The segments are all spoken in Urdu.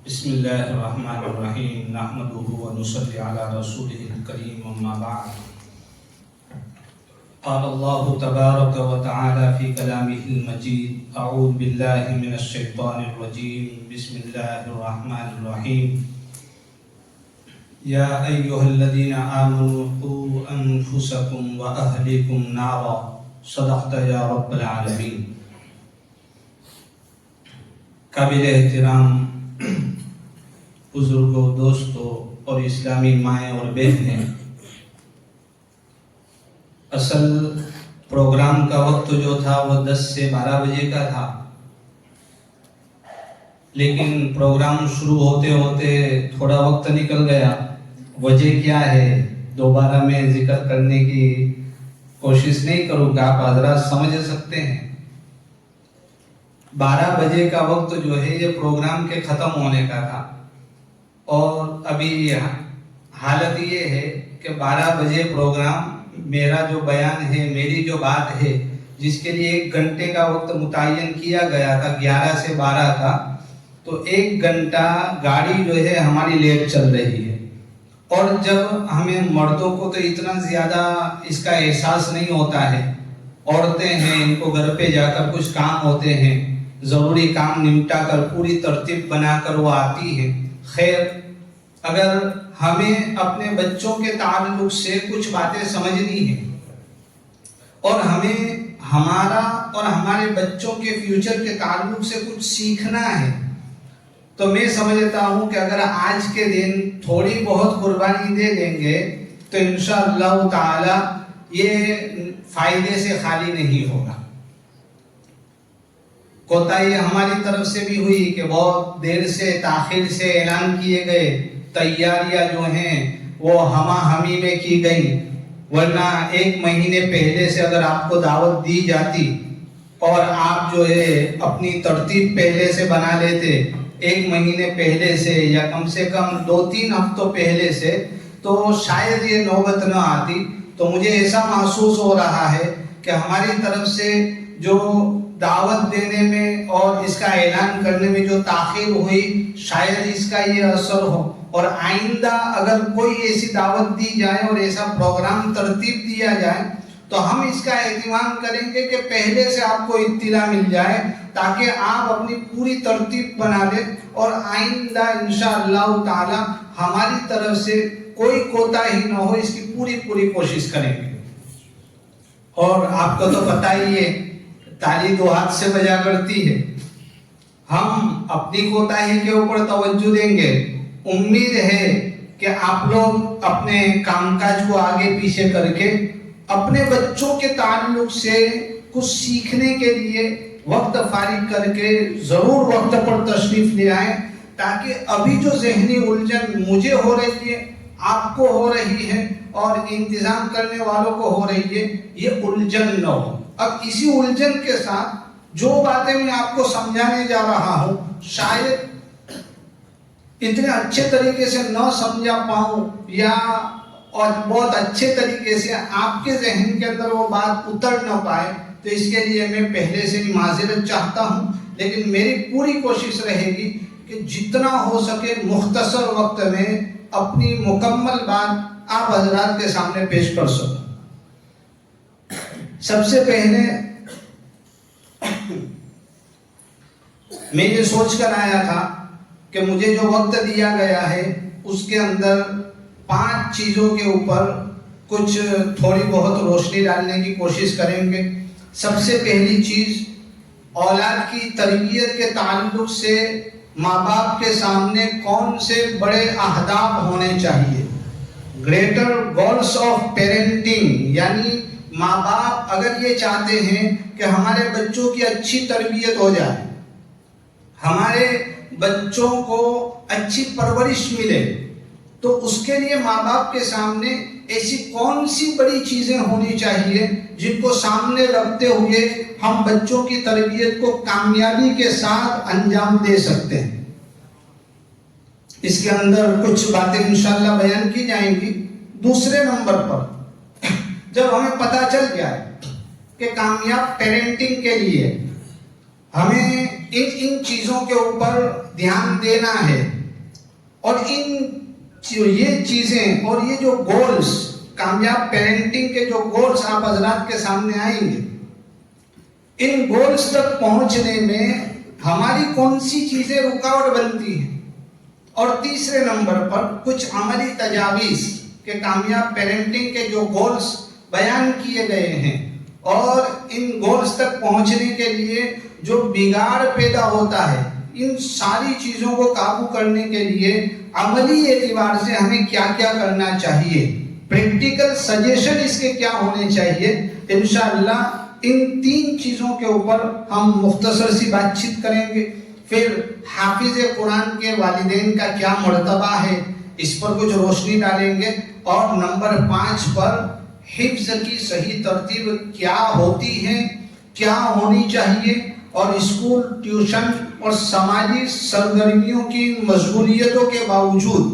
بسم اللہ الرحمن الرحیم نحمده ونصلی علی رسوله الکریم اما بعد قال اللہ تبارک وتعالی فی کلامہ المجید اعوذ باللہ من الشیطان الرجیم بسم اللہ الرحمن الرحیم یا ایہا الذین آمنوا قوا انفسکم واہلیکم نارا صدقت یا رب العالمین۔ قابل احترام بزرگوں، دوستوں اور اسلامی مائیں اور بہنیں، اصل پروگرام کا وقت جو تھا وہ 10 سے 12 بجے کا تھا، لیکن پروگرام شروع ہوتے ہوتے تھوڑا وقت نکل گیا۔ وجہ کیا ہے دوبارہ میں ذکر کرنے کی کوشش نہیں کروں گا، آپ حضرات سمجھ سکتے ہیں۔ 12 بجے کا وقت جو ہے یہ پروگرام کے ختم ہونے کا تھا، اور ابھی حالت یہ ہے کہ 12 بجے پروگرام میرا جو بیان ہے، میری جو بات ہے، جس کے لیے 1 گھنٹے کا وقت متعین کیا گیا تھا 11 سے 12 کا، تو 1 گھنٹہ گاڑی جو ہے ہماری لیٹ چل رہی ہے۔ اور جب ہمیں مردوں کو تو اتنا زیادہ اس کا احساس نہیں ہوتا ہے، عورتیں ہیں، ان کو گھر پہ جا کر کچھ کام ہوتے ہیں، ضروری کام نمٹا کر پوری ترتیب بنا کر وہ آتی ہے۔ خیر، اگر ہمیں اپنے بچوں کے تعلق سے کچھ باتیں سمجھنی ہیں اور ہمیں ہمارا اور ہمارے بچوں کے فیوچر کے تعلق سے کچھ سیکھنا ہے، تو میں سمجھتا ہوں کہ اگر آج کے دن تھوڑی بہت قربانی دے دیں گے تو انشاءاللہ تعالی یہ فائدے سے خالی نہیں ہوگا۔ کوتاہی ہماری طرف سے بھی ہوئی کہ بہت دیر سے تاخیر سے اعلان کیے گئے، تیاریاں جو ہیں وہ ہمہ ہمی میں کی گئی، ورنہ 1 مہینے پہلے سے اگر آپ کو دعوت دی جاتی اور آپ جو ہے اپنی ترتیب پہلے سے بنا لیتے 1 مہینے پہلے سے یا کم سے کم 2-3 ہفتوں پہلے سے، تو شاید یہ نوبت نہ آتی۔ تو مجھے ایسا محسوس ہو رہا ہے کہ ہماری طرف سے جو دعوت دینے میں اور اس کا اعلان کرنے میں جو تاخیر ہوئی، شاید اس کا یہ اثر ہو، اور آئندہ اگر کوئی ایسی دعوت دی جائے اور ایسا پروگرام ترتیب دیا جائے تو ہم اس کا اہتمام کریں گے کہ پہلے سے آپ کو اطلاع مل جائے، تاکہ آپ اپنی پوری ترتیب بنا لیں، اور آئندہ انشاءاللہ تعالی ہماری طرف سے کوئی کوتاہی نہ ہو، اس کی پوری کوشش کریں گے۔ اور آپ کو تو پتہ ہی ہے، تالی 2 ہاتھ سے بجا کرتی ہے۔ ہم اپنی کوتاہی کے اوپر توجہ دیں گے۔ امید ہے کہ آپ لوگ اپنے کام کاج کو آگے پیچھے کر کے اپنے بچوں کے تعلق سے کچھ سیکھنے کے لیے وقت فارغ کر کے ضرور وقت پر تشریف لے آئیں، تاکہ ابھی جو ذہنی الجھن مجھے ہو رہی ہے، آپ کو ہو رہی ہے، اور انتظام کرنے والوں کو ہو رہی ہے، یہ الجھن نہ ہو۔ اب اسی الجھن کے ساتھ جو باتیں میں آپ کو سمجھانے جا رہا ہوں، شاید اتنے اچھے طریقے سے نہ سمجھا پاؤں، یا اور بہت اچھے طریقے سے آپ کے ذہن کے اندر وہ بات اتر نہ پائے، تو اس کے لیے میں پہلے سے ہی معذرت چاہتا ہوں۔ لیکن میری پوری کوشش رہے گی کہ جتنا ہو سکے مختصر وقت میں اپنی مکمل بات آپ حضرات کے سامنے پیش کر سکوں۔ سب سے پہلے میں یہ سوچ کر آیا تھا کہ مجھے جو وقت دیا گیا ہے اس کے اندر 5 چیزوں کے اوپر کچھ تھوڑی بہت روشنی ڈالنے کی کوشش کریں گے۔ سب سے پہلی چیز، اولاد کی تربیت کے تعلق سے ماں باپ کے سامنے کون سے بڑے اہداف ہونے چاہیے۔ گریٹر گولز آف پیرنٹنگ، یعنی ماں باپ اگر یہ چاہتے ہیں کہ ہمارے بچوں کی اچھی تربیت ہو جائے، ہمارے بچوں کو اچھی پرورش ملے، تو اس کے لیے ماں باپ کے سامنے ایسی کون سی بڑی چیزیں ہونی چاہیے جن کو سامنے رکھتے ہوئے ہم بچوں کی تربیت کو کامیابی کے ساتھ انجام دے سکتے ہیں۔ اس کے اندر کچھ باتیں انشاءاللہ بیان کی جائیں گی۔ دوسرے نمبر پر، جب ہمیں پتہ چل جائے کہ کامیاب پیرنٹنگ کے لیے ہمیں ان چیزوں کے اوپر دھیان دینا ہے، اور یہ چیزیں اور یہ جو گولز، کامیاب پیرنٹنگ کے جو گولز آپ حضرات کے سامنے آئیں گے، ان گولز تک پہنچنے میں ہماری کون سی چیزیں رکاوٹ بنتی ہیں، اور تیسرے نمبر پر کچھ عملی تجاویز کہ کامیاب پیرنٹنگ کے جو گولز بیان کیے گئے ہیں اور ان گولز تک پہنچنے کے لیے جو بگاڑ پیدا ہوتا ہے، ان ساری چیزوں کو قابو کرنے کے لیے عملی اعتبار سے ہمیں کیا کیا کرنا چاہیے، پریکٹیکل سجیشن اس کے کیا ہونے چاہیے، انشاءاللہ ان تین چیزوں کے اوپر ہم مختصر سی بات چیت کریں گے۔ پھر حافظ قرآن کے والدین کا کیا مرتبہ ہے، اس پر کچھ روشنی ڈالیں گے، اور نمبر 5 پر حفظ کی صحیح ترتیب کیا ہوتی ہے، کیا ہونی چاہیے، اور اسکول، ٹیوشن اور سماجی سرگرمیوں کی مشغولیتوں کے باوجود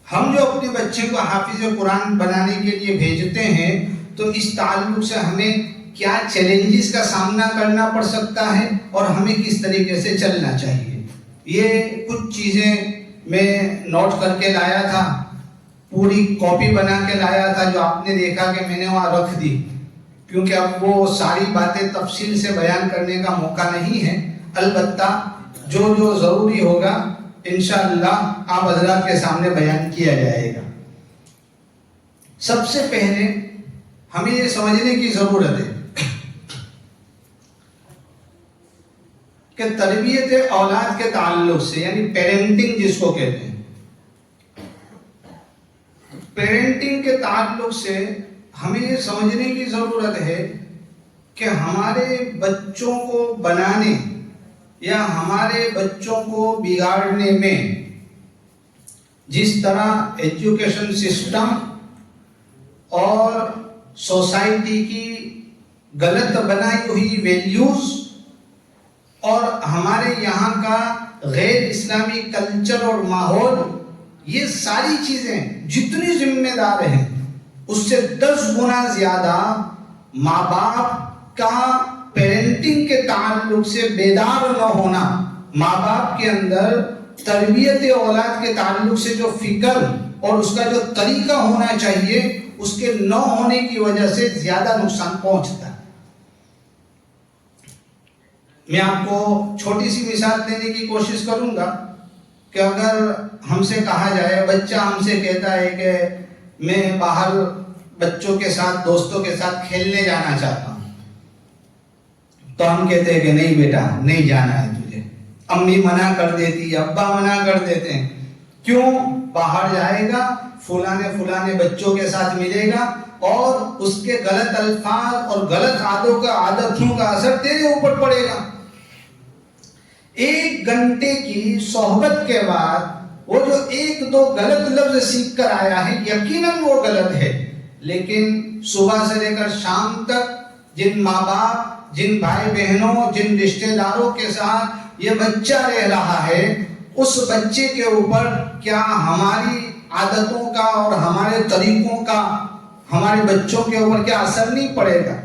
ہم جو اپنے بچے کو حافظ قرآن بنانے کے لیے بھیجتے ہیں، تو اس تعلق سے ہمیں کیا چیلنجز کا سامنا کرنا پڑ سکتا ہے اور ہمیں کس طریقے سے چلنا چاہیے۔ یہ کچھ چیزیں میں نوٹ کر کے لایا تھا، پوری کاپی بنا کے لایا تھا، جو آپ نے دیکھا کہ میں نے وہاں رکھ دی، کیونکہ اب وہ ساری باتیں تفصیل سے بیان کرنے کا موقع نہیں ہے۔ البتہ جو ضروری ہوگا انشاءاللہ آپ حضرات کے سامنے بیان کیا جائے گا۔ سب سے پہلے ہمیں یہ سمجھنے کی ضرورت ہے کہ تربیت اولاد کے تعلق سے، یعنی پیرنٹنگ جس کو کہتے ہیں، پیرنٹنگ کے تعلق سے ہمیں یہ سمجھنے کی ضرورت ہے کہ ہمارے بچوں کو بنانے یا ہمارے بچوں کو بگاڑنے میں جس طرح ایجوکیشن سسٹم اور سوسائٹی کی غلط بنائی ہوئی ویلیوز اور ہمارے یہاں کا غیر اسلامی کلچر اور ماحول، یہ ساری چیزیں جتنی ذمہ دار ہیں اس سے 10 گنا زیادہ ماں باپ کا پیرنٹنگ کے تعلق سے بیدار نہ ہونا، ماں باپ کے اندر تربیت اولاد کے تعلق سے جو فکر اور اس کا جو طریقہ ہونا چاہیے اس کے نہ ہونے کی وجہ سے زیادہ نقصان پہنچتا ہے۔ میں آپ کو چھوٹی سی مثال دینے کی کوشش کروں گا کہ اگر ہم سے کہا جائے، بچہ ہم سے کہتا ہے کہ میں باہر بچوں کے ساتھ، دوستوں کے ساتھ کھیلنے جانا چاہتا ہوں، تو ہم کہتے ہیں کہ نہیں بیٹا نہیں جانا ہے تجھے، امی منع کر دیتی، ابا منع کر دیتے ہیں، کیوں؟ باہر جائے گا، فلانے بچوں کے ساتھ ملے گا اور اس کے غلط الفاظ اور غلط عادتوں کا اثر تیرے اوپر پڑے گا۔ 1 گھنٹے کی صحبت کے بعد وہ جو 1-2 غلط لفظ سیکھ کر آیا ہے، یقیناً وہ غلط ہے، لیکن صبح سے لے کر شام تک جن ماں باپ، جن بھائی بہنوں، جن رشتہ داروں کے ساتھ یہ بچہ رہ رہا ہے، اس بچے کے اوپر کیا ہماری عادتوں کا اور ہمارے طریقوں کا ہمارے بچوں کے اوپر کیا اثر نہیں پڑے گا؟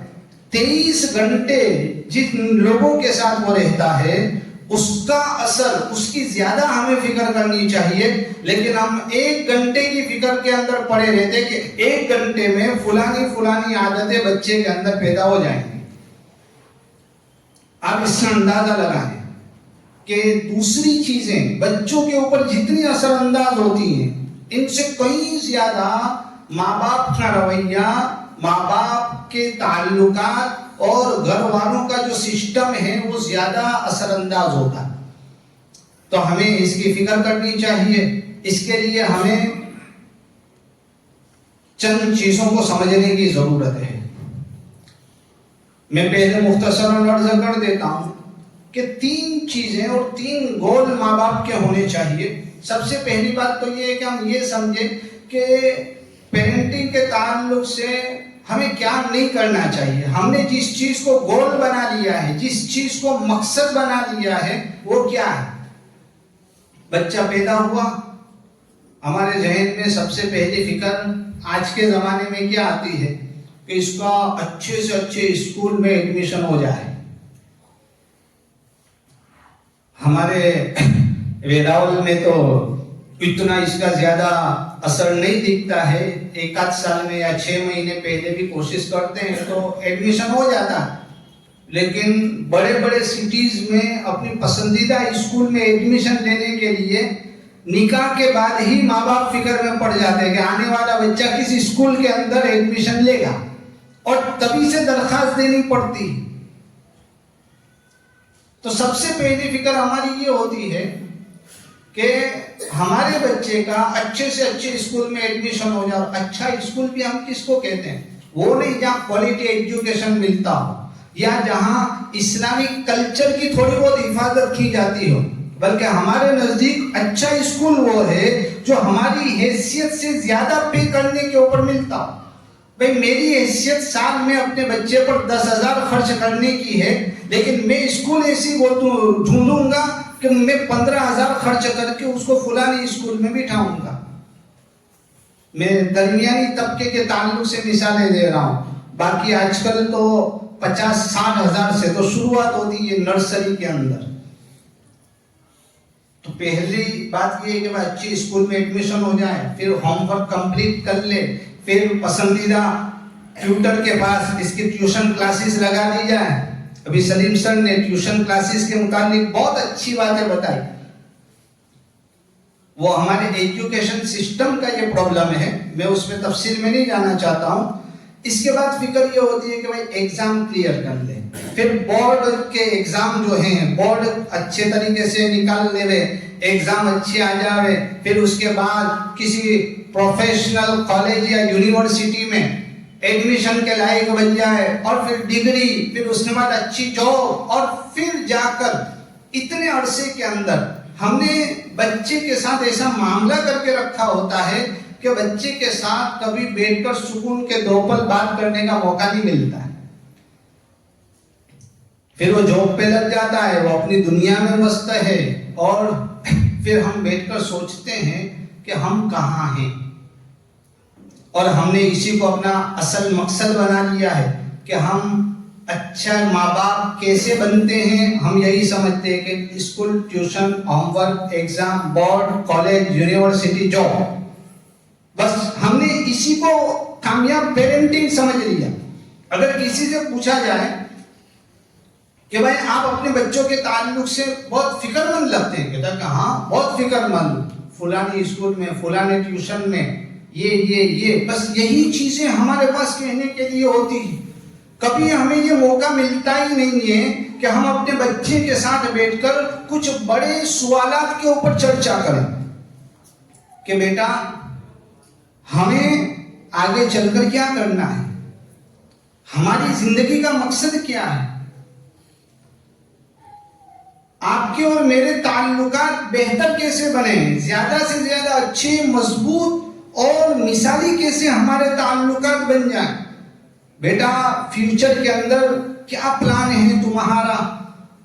23 گھنٹے جن لوگوں کے ساتھ وہ رہتا ہے اس کا اثر، اس کی زیادہ ہمیں فکر کرنی چاہیے، لیکن ہم 1 گھنٹے کی فکر کے اندر پڑے رہتے کہ 1 گھنٹے میں فلانی عادتیں بچے کے اندر پیدا ہو جائیں گی۔ آپ اس سے اندازہ لگائیں کہ دوسری چیزیں بچوں کے اوپر جتنی اثر انداز ہوتی ہیں، ان سے کہیں زیادہ ماں باپ کا رویہ، ماں باپ کے تعلقات اور گھر والوں کا جو سسٹم ہے وہ زیادہ اثر انداز ہوتا ہے۔ تو ہمیں اس کی فکر کرنی چاہیے۔ اس کے لیے ہمیں چند چیزوں کو سمجھنے کی ضرورت ہے۔ میں پہلے مختصراً عرض کر دیتا ہوں کہ 3 چیزیں اور 3 گول ماں باپ کے ہونے چاہیے۔ سب سے پہلی بات تو یہ ہے کہ ہم یہ سمجھیں کہ پیرنٹنگ کے تعلق سے ہمیں کیا نہیں کرنا چاہیے۔ ہم نے جس چیز کو گول بنا لیا ہے، جس چیز کو مقصد بنا لیا ہے، وہ کیا ہے؟ بچہ پیدا ہوا، ہمارے ذہن میں سب سے پہلی فکر آج کے زمانے میں کیا آتی ہے کہ اس کا اچھے سے اچھے اسکول میں ایڈمیشن ہو جائے۔ ہمارے ویداول میں تو اتنا اس کا زیادہ اثر نہیں دکھتا ہے. ایک آدھ سال میں یا 6 مہینے پہلے بھی کوشش کرتے ہیں تو ایڈمیشن ہو جاتا ہے. لیکن بڑے بڑے سٹیز میں اپنی پسندیدہ اسکول میں ایڈمیشن لینے کے لیے نکاح کے بعد ہی ماں باپ فکر میں پڑ جاتے ہیں کہ آنے والا بچہ کس اسکول کے اندر ایڈمیشن لے گا، اور تبھی سے درخواست دینی پڑتی. تو سب سے پہلی فکر ہماری یہ ہوتی ہے کہ ہمارے بچے کا اچھے سے اچھے اسکول میں ایڈمیشن ہو جائے. اچھا اسکول بھی ہم کس کو کہتے ہیں؟ وہ نہیں جہاں کوالٹی ایجوکیشن ملتا ہو یا جہاں اسلامک کلچر کی تھوڑی بہت حفاظت کی جاتی ہو، بلکہ ہمارے نزدیک اچھا اسکول وہ ہے جو ہماری حیثیت سے زیادہ پے کرنے کے اوپر ملتا ہو. بھئی میری حیثیت سال میں اپنے بچے پر 10,000 خرچ کرنے کی ہے، لیکن میں اسکول ایسی ڈھونڈوں گا کہ میں 15,000 خرچ کر کے اس کو فلانی اسکول میں بٹھاؤں گا. میں درمیانی طبقے کے تعلق سے مثالیں دے رہا ہوں. باقی آج کل تو 50-60 ہزار سے تو شروعات ہوتی ہے نرسری کے اندر. تو پہلی بات یہ ہے کہ اچھے اسکول میں ایڈمیشن ہو جائے، پھر ہوم ورک کمپلیٹ کر لے، پھر پسندیدہ ٹیوٹر کے پاس اس کی ٹیوشن کلاسز لگا دی جائے. ابھی سلیم سر نے ٹیوشن کلاسز کے متعلق بہت اچھی باتیں بتائی. وہ ہمارے ایجوکیشن سسٹم کا یہ پرابلم ہے، میں اس میں تفصیل میں نہیں جانا چاہتا ہوں. اس کے بعد فکر یہ ہوتی ہے کہ بھائی ایگزام کلیئر کر لے، پھر بورڈ کے ایگزام جو ہیں بورڈ اچھے طریقے سے نکال لے وے، ایگزام اچھے آ جاوے، پھر اس کے بعد کسی پروفیشنل کالج یا یونیورسٹی میں ایڈمیشن کے لائق بن جائے، اور پھر ڈگری، پھر اس کے بعد اچھی جاب، اور پھر جا کر اتنے عرصے کے اندر ہم نے بچے کے ساتھ ایسا معاملہ کر کے رکھا ہوتا ہے کہ بچے کے ساتھ کبھی بیٹھ کر سکون کے دو پل بات کرنے کا موقع نہیں ملتا ہے. پھر وہ جاب پہ لگ جاتا ہے، وہ اپنی دنیا میں مست ہے، اور پھر ہم بیٹھ کر سوچتے ہیں کہ ہم کہاں ہیں. اور ہم نے اسی کو اپنا اصل مقصد بنا لیا ہے کہ ہم اچھا ماں باپ کیسے بنتے ہیں. ہم یہی سمجھتے ہیں کہ school, tuition, home work, exam, board, college, university, job, بس ہم نے اسی کو کامیاب پیرنٹنگ سمجھ لیا. اگر کسی سے پوچھا جائے کہ بھائی آپ اپنے بچوں کے تعلق سے بہت فکر مند لگتے ہیں، کہتا کہ ہاں بہت فکر مند، فلانی اسکول میں، فلانے ٹیوشن میں، یہ بس یہی چیزیں ہمارے پاس کہنے کے لیے ہوتی ہیں. کبھی ہمیں یہ موقع ملتا ہی نہیں ہے کہ ہم اپنے بچے کے ساتھ بیٹھ کر کچھ بڑے سوالات کے اوپر چرچا کریں کہ بیٹا ہمیں آگے چل کر کیا کرنا ہے، ہماری زندگی کا مقصد کیا ہے، آپ کے اور میرے تعلقات بہتر کیسے بنیں، زیادہ سے زیادہ اچھے، مضبوط اور مثالی کیسے ہمارے تعلقات بن جائیں. بیٹا فیوچر کے اندر کیا پلان ہے تمہارا،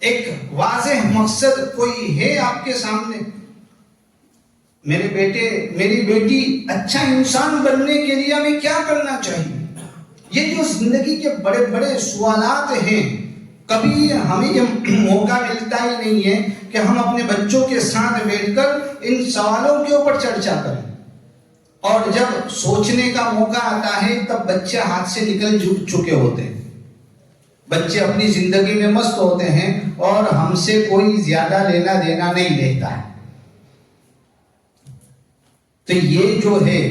ایک واضح مقصد کوئی ہے آپ کے سامنے. میرے بیٹے، میری بیٹی اچھا انسان بننے کے لیے ہمیں کیا کرنا چاہیے. یہ جو زندگی کے بڑے بڑے سوالات ہیں، کبھی ہمیں یہ موقع ملتا ہی نہیں ہے کہ ہم اپنے بچوں کے ساتھ بیٹھ کر ان سوالوں کے اوپر چرچا کریں. اور جب سوچنے کا موقع آتا ہے تب بچے ہاتھ سے نکل چکے ہوتے ہیں، بچے اپنی زندگی میں مست ہوتے ہیں اور ہم سے کوئی زیادہ لینا دینا نہیں رہتا ہے. تو یہ جو ہے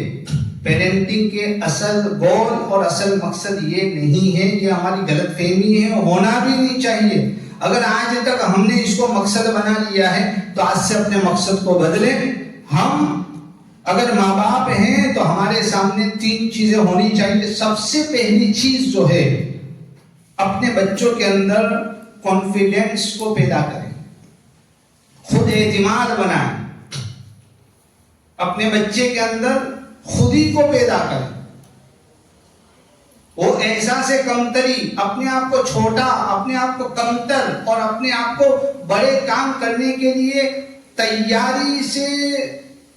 پیرنٹنگ کے اصل گول اور اصل مقصد یہ نہیں ہے، یہ ہماری غلط فہمی ہے، ہونا بھی نہیں چاہیے. اگر آج تک ہم نے اس کو مقصد بنا لیا ہے تو آج سے اپنے مقصد کو بدلیں. ہم اگر ماں باپ ہیں تو ہمارے سامنے 3 چیزیں ہونی چاہیے. سب سے پہلی چیز جو ہے، اپنے بچوں کے اندر کانفیڈنس کو پیدا کریں، خود اعتماد بنائیں، اپنے بچے کے اندر خودی کو پیدا کریں. وہ احساس کمتری، اپنے آپ کو چھوٹا، اپنے آپ کو کمتر اور اپنے آپ کو بڑے کام کرنے کے لیے تیاری سے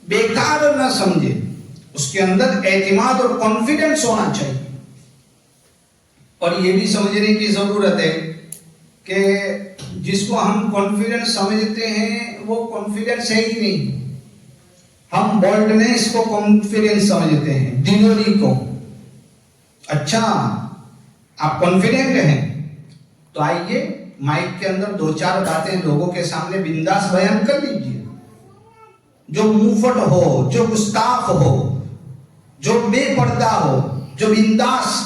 بیکار نہ سمجھے. اس کے اندر اعتماد اور کانفیڈنس ہونا چاہیے. اور یہ بھی سمجھنے کی ضرورت ہے کہ جس کو ہم کانفیڈنس سمجھتے ہیں وہ کانفیڈنس ہے ہی نہیں. ہم بولڈنس کو کانفیڈنس سمجھتے ہیں, دلوری کو. اچھا آپ کانفیڈنٹ ہیں تو آئیے مائک کے اندر 2-4 باتیں لوگوں کے سامنے بنداس بیان کر لیجیے. جو منہ پھٹ ہو, جو گستاخ ہو, جو بے پردہ ہو, جو بنداس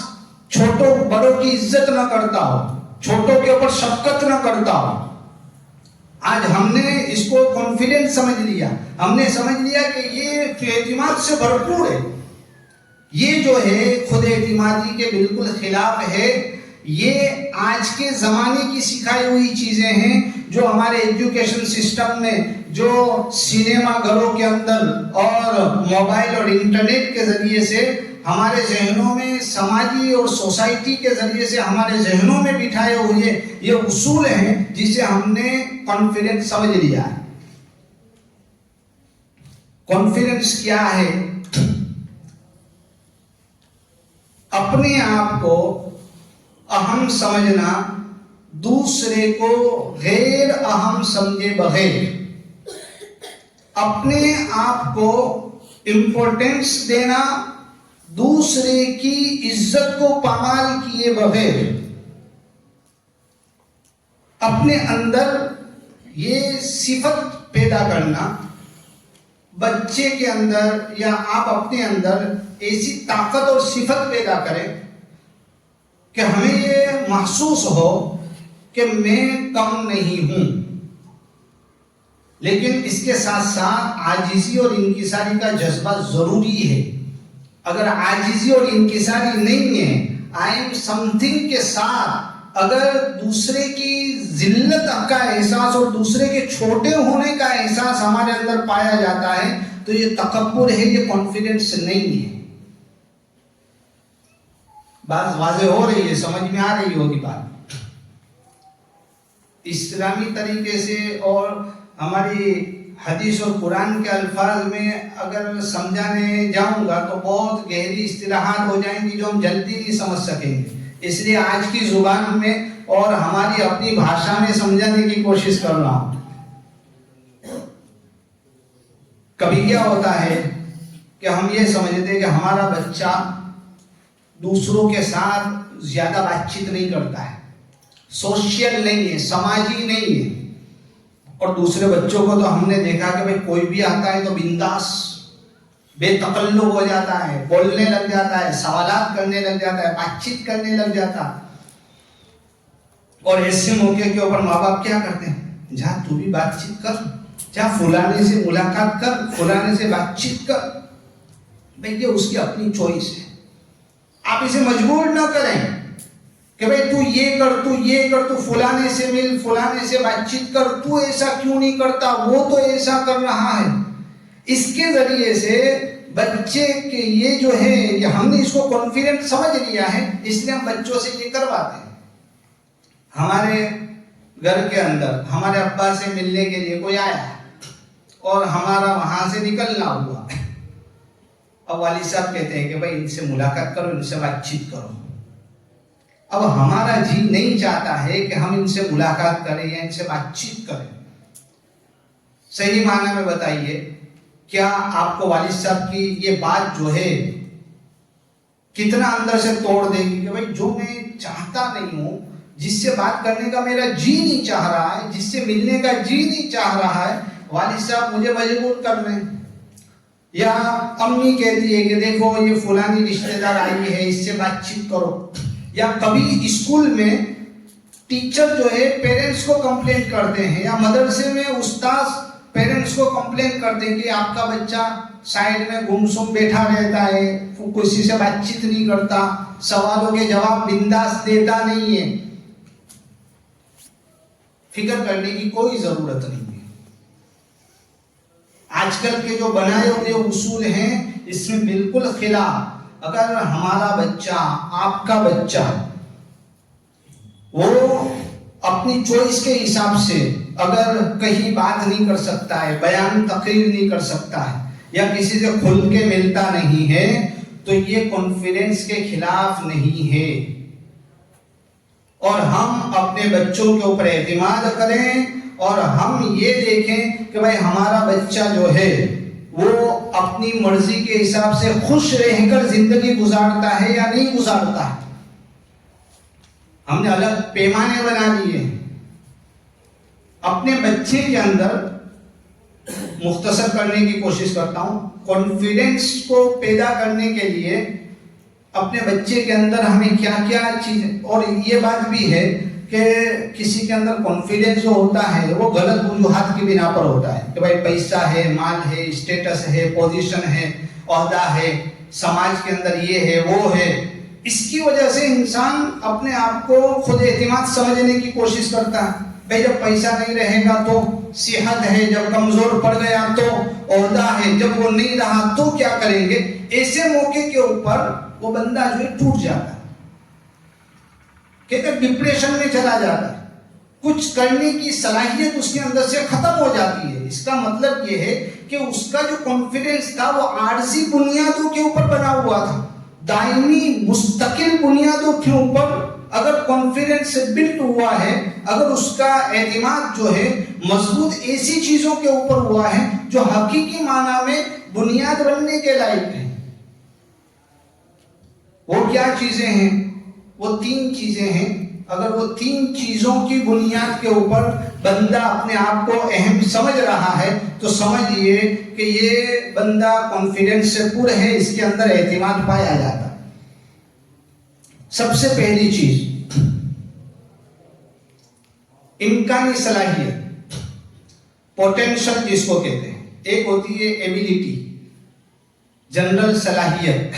چھوٹوں بڑوں کی عزت نہ کرتا ہو, چھوٹوں کے اوپر شفقت نہ کرتا ہو. آج ہم نے اس کو کانفیڈنس سمجھ لیا. ہم نے سمجھ لیا کہ یہ اعتماد سے بھرپور ہے. یہ جو ہے خود اعتمادی کے بالکل خلاف ہے. یہ آج کے زمانے کی سکھائی ہوئی چیزیں ہیں جو ہمارے ایجوکیشن سسٹم میں, جو سینما گھروں کے اندر اور موبائل اور انٹرنیٹ کے ذریعے سے ہمارے ذہنوں میں, سماجی اور سوسائٹی کے ذریعے سے ہمارے ذہنوں میں بٹھائے ہوئے یہ اصول ہیں جسے ہم نے کانفیڈنس سمجھ لیا ہے. کانفیڈنس کیا ہے؟ اپنے آپ کو اہم سمجھنا, دوسرے کو غیر اہم سمجھے بغیر, اپنے آپ کو امپورٹنس دینا, دوسرے کی عزت کو پامال کیے بغیر, اپنے اندر یہ صفت پیدا کرنا, بچے کے اندر یا آپ اپنے اندر ایسی طاقت اور صفت پیدا کریں کہ ہمیں یہ محسوس ہو کہ میں کم نہیں ہوں. لیکن اس کے ساتھ ساتھ عاجزی اور انکساری کا جذبہ ضروری ہے. اگر عاجزی اور انکساری نہیں ہے, آئی ایم سم تھنگ کے ساتھ اگر دوسرے کی ذلت کا احساس اور دوسرے کے چھوٹے ہونے کا احساس ہمارے اندر پایا جاتا ہے تو یہ تکبر ہے, یہ کانفیڈنس نہیں ہے. بات واضح ہو رہی ہے, سمجھ میں آ رہی ہوگی بات. اسلامی طریقے سے اور ہماری حدیث اور قرآن کے الفاظ میں اگر سمجھانے جاؤں گا تو بہت گہری اصطلاحات ہو جائیں گی جو ہم جلدی نہیں سمجھ سکیں گے. اس لیے آج کی زبان میں اور ہماری اپنی بھاشا میں سمجھانے کی کوشش کر رہا ہوں. کبھی کیا ہوتا ہے کہ ہم یہ سمجھتے ہیں کہ ہمارا بچہ دوسروں کے ساتھ زیادہ بات چیت نہیں کرتا ہے, سوشل نہیں ہے, سماجی نہیں ہے. اور دوسرے بچوں کو تو ہم نے دیکھا کہ بھئی کوئی بھی آتا ہے تو بنداس بے تکلف ہو جاتا ہے, بولنے لگ جاتا ہے, سوالات کرنے لگ جاتا ہے, بات چیت کرنے لگ جاتا ہے. اور ایسے موقع کے اوپر ماں باپ کیا کرتے ہیں, جا تو بھی بات چیت کر, جا فلانے سے ملاقات کر, فلانے سے بات چیت کر. بھئی یہ اس کی اپنی چوائس ہے, آپ اسے مجبور نہ کریں کہ بھئی تو یہ کر, تو یہ کر, تو فلانے سے مل, فلانے سے بات چیت کر, تو ایسا کیوں نہیں کرتا, وہ تو ایسا کر رہا ہے. اس کے ذریعے سے بچے کے یہ جو ہے کہ ہم نے اس کو کانفیڈنٹ سمجھ لیا ہے, اس لیے ہم بچوں سے یہ کرواتے ہیں. ہمارے گھر کے اندر ہمارے ابا سے ملنے کے لیے کوئی آیا اور ہمارا وہاں سے نکلنا ہوا, اب والد صاحب کہتے ہیں کہ بھائی ان سے ملاقات کرو, ان سے بات چیت کرو. اب ہمارا جی نہیں چاہتا ہے کہ ہم ان سے ملاقات کریں یا ان سے بات چیت کریں. صحیح معنی میں بتائیے, کیا آپ کو والد صاحب کی یہ بات جو ہے کتنا اندر سے توڑ دے گی کہ بھائی جو میں چاہتا نہیں ہوں, جس سے بات کرنے کا میرا جی نہیں چاہ رہا ہے, جس سے ملنے کا جی نہیں چاہ رہا ہے, والد صاحب مجھے مجبور کر رہے ہیں. یا امی کہتی ہے کہ دیکھو یہ فلانی رشتہ دار آئی ہے, اس سے بات چیت کرو. یا کبھی اسکول میں ٹیچر جو ہے پیرنٹس کو کمپلین کرتے ہیں, یا مدرسے میں استاذ پیرنٹس کو کمپلین کرتے ہیں کہ آپ کا بچہ سائڈ میں گمسم بیٹھا رہتا ہے, کسی سے بات چیت نہیں کرتا, سوالوں کے جواب بنداس دیتا نہیں ہے. فکر کرنے کی کوئی ضرورت نہیں ہے. آج کل کے جو بنائے ہوئے اصول ہیں اس میں بالکل خلاف. اگر ہمارا بچہ, آپ کا بچہ, وہ اپنی چوائس کے حساب سے اگر کہیں بات نہیں کر سکتا ہے, بیان تقریر نہیں کر سکتا ہے, یا کسی سے کھل کے ملتا نہیں ہے, تو یہ کانفیڈنس کے خلاف نہیں ہے. اور ہم اپنے بچوں کے اوپر اعتماد کریں اور ہم یہ دیکھیں کہ بھائی ہمارا بچہ جو ہے وہ اپنی مرضی کے حساب سے خوش رہ کر زندگی گزارتا ہے یا نہیں گزارتا ہے. ہم نے الگ پیمانے بنا لیے. اپنے بچے کے اندر مختصر کرنے کی کوشش کرتا ہوں. کانفیڈنس کو پیدا کرنے کے لیے اپنے بچے کے اندر ہمیں کیا کیا چیز، اور یہ بات بھی ہے کہ کسی کے اندر کانفیڈنس جو ہوتا ہے وہ غلط وجوہات کی بنا پر ہوتا ہے کہ بھائی پیسہ ہے، مال ہے، اسٹیٹس ہے، پوزیشن ہے، عہدہ ہے، سماج کے اندر یہ ہے وہ ہے. اس کی وجہ سے انسان اپنے آپ کو خود اعتماد سمجھنے کی کوشش کرتا ہے. بھائی جب پیسہ نہیں رہے گا تو صحت ہے، جب کمزور پڑ گیا تو عہدہ ہے، جب وہ نہیں رہا تو کیا کریں گے. ایسے موقع کے اوپر وہ بندہ جو ہے ٹوٹ جاتا ہے، کہتے ڈپریشن میں چلا جاتا ہے. کچھ کرنے کی صلاحیت اس کے اندر سے ختم ہو جاتی ہے. اس کا مطلب یہ ہے کہ اس کا جو کانفیڈنس تھا وہ عارضی بنیادوں کے اوپر بنا ہوا تھا. دائمی مستقل بنیادوں کے اوپر اگر کانفیڈنس بلڈ ہوا ہے، اگر اس کا اعتماد جو ہے مضبوط ایسی چیزوں کے اوپر ہوا ہے جو حقیقی معنی میں بنیاد بننے کے لائق ہیں. وہ کیا چیزیں ہیں؟ وہ 3 چیزیں ہیں. اگر وہ 3 چیزوں کی بنیاد کے اوپر بندہ اپنے آپ کو اہم سمجھ رہا ہے تو سمجھئے کہ یہ بندہ کانفیڈنس سے پر ہے، اس کے اندر اعتماد پایا جاتا. سب سے پہلی چیز امکانی صلاحیت، پوٹینشل جس کو کہتے ہیں. ایک ہوتی ہے ایبیلٹی، جنرل صلاحیت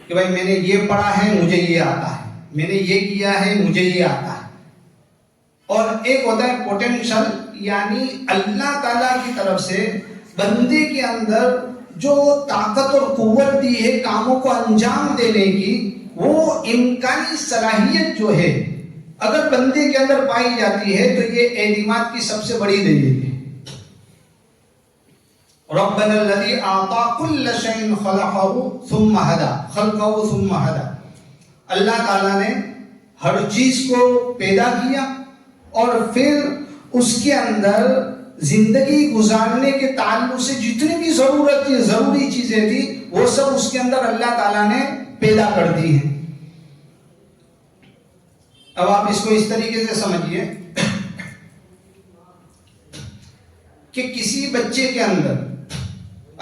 کہ بھائی میں نے یہ پڑھا ہے مجھے یہ آتا ہے، میں نے یہ کیا ہے مجھے یہ آتا ہے. اور ایک ہوتا ہے پوٹینشل، یعنی اللہ تعالیٰ کی طرف سے بندے کے اندر جو طاقت اور قوت دی ہے کاموں کو انجام دینے کی، وہ امکانی صلاحیت جو ہے اگر بندے کے اندر پائی جاتی ہے تو یہ اعتماد کی سب سے بڑی دلیل ہے. ربنا الذي اعطى كل شيء خلقه ثم هدى. اللہ تعالیٰ نے ہر چیز کو پیدا کیا اور پھر اس کے اندر زندگی گزارنے کے تعلق سے جتنی بھی ضروری چیزیں تھی وہ سب اس کے اندر اللہ تعالیٰ نے پیدا کر دی ہیں. اب آپ اس کو اس طریقے سے سمجھیے کہ کسی بچے کے اندر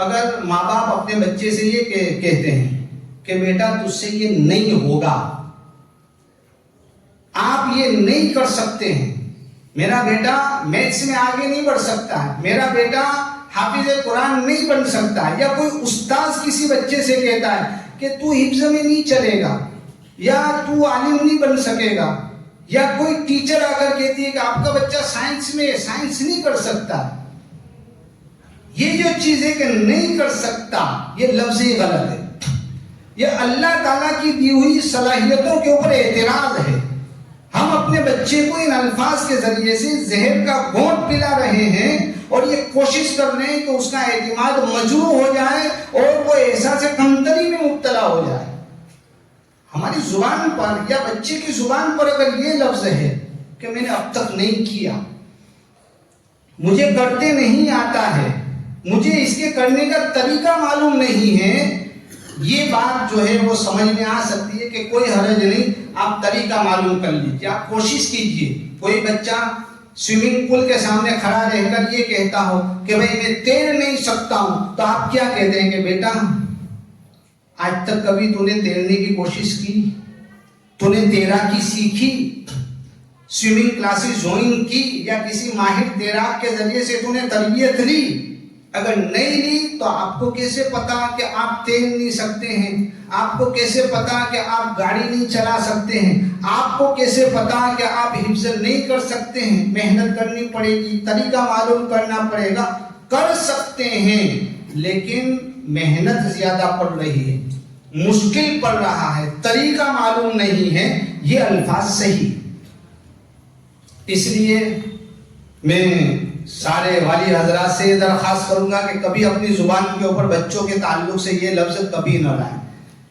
اگر ماں باپ اپنے بچے سے یہ کہتے ہیں کہ بیٹا تجھ سے یہ نہیں ہوگا، آپ یہ نہیں کر سکتے ہیں، میرا بیٹا میتھس میں آگے نہیں بڑھ سکتا ہے، میرا بیٹا حافظ قرآن نہیں بن سکتا ہے، یا کوئی استاذ کسی بچے سے کہتا ہے کہ تو حفظ میں نہیں چلے گا، یا تو عالم نہیں بن سکے گا، یا کوئی ٹیچر آ کر کہتی ہے کہ آپ کا بچہ سائنس میں سائنس نہیں کر سکتا. یہ جو چیز ہے کہ نہیں کر سکتا، یہ لفظ ہی غلط ہے. یہ اللہ تعالیٰ کی دی ہوئی صلاحیتوں کے اوپر اعتراض ہے. ہم اپنے بچے کو ان الفاظ کے ذریعے سے زہر کا گھونٹ پلا رہے ہیں اور یہ کوشش کر رہے ہیں کہ اس کا اعتماد مجروح ہو جائے اور وہ احساس کمتری میں مبتلا ہو جائے. ہماری زبان پر یا بچے کی زبان پر اگر یہ لفظ ہے کہ میں نے اب تک نہیں کیا، مجھے کرتے نہیں آتا ہے، مجھے اس کے کرنے کا طریقہ معلوم نہیں ہے، یہ بات جو ہے وہ سمجھ میں آ سکتی ہے کہ کوئی حرج نہیں، آپ طریقہ معلوم کر لیجیے، آپ کوشش کیجیے. کوئی بچہ سوئمنگ پول کے سامنے کھڑا رہ کر یہ کہتا ہو کہ بھائی میں تیر نہیں سکتا ہوں، تو آپ کیا کہتے ہیں کہ بیٹا آج تک کبھی تو نے تیرنے کی کوشش کی؟ تو نے تیراکی سیکھی؟ سوئمنگ کلاسز جوائن کی یا کسی ماہر تیراک کے ذریعے سے تو نے تربیت لی؟ اگر نہیں لی تو آپ کو کیسے پتا کہ آپ تیر نہیں سکتے ہیں؟ آپ کو کیسے پتا کہ آپ گاڑی نہیں چلا سکتے ہیں؟ آپ کو کیسے پتا کہ آپ حفظ نہیں کر سکتے ہیں؟ محنت کرنی پڑے گی، طریقہ معلوم کرنا پڑے گا. کر سکتے ہیں لیکن محنت زیادہ پڑ رہی ہے، مشکل پڑ رہا ہے، طریقہ معلوم نہیں ہے. یہ الفاظ صحیح. اس لیے میں سارے والی حضرات سے درخواست کروں گا کہ کبھی اپنی زبان کے اوپر بچوں کے تعلق سے یہ لفظ کبھی نہ لائیں.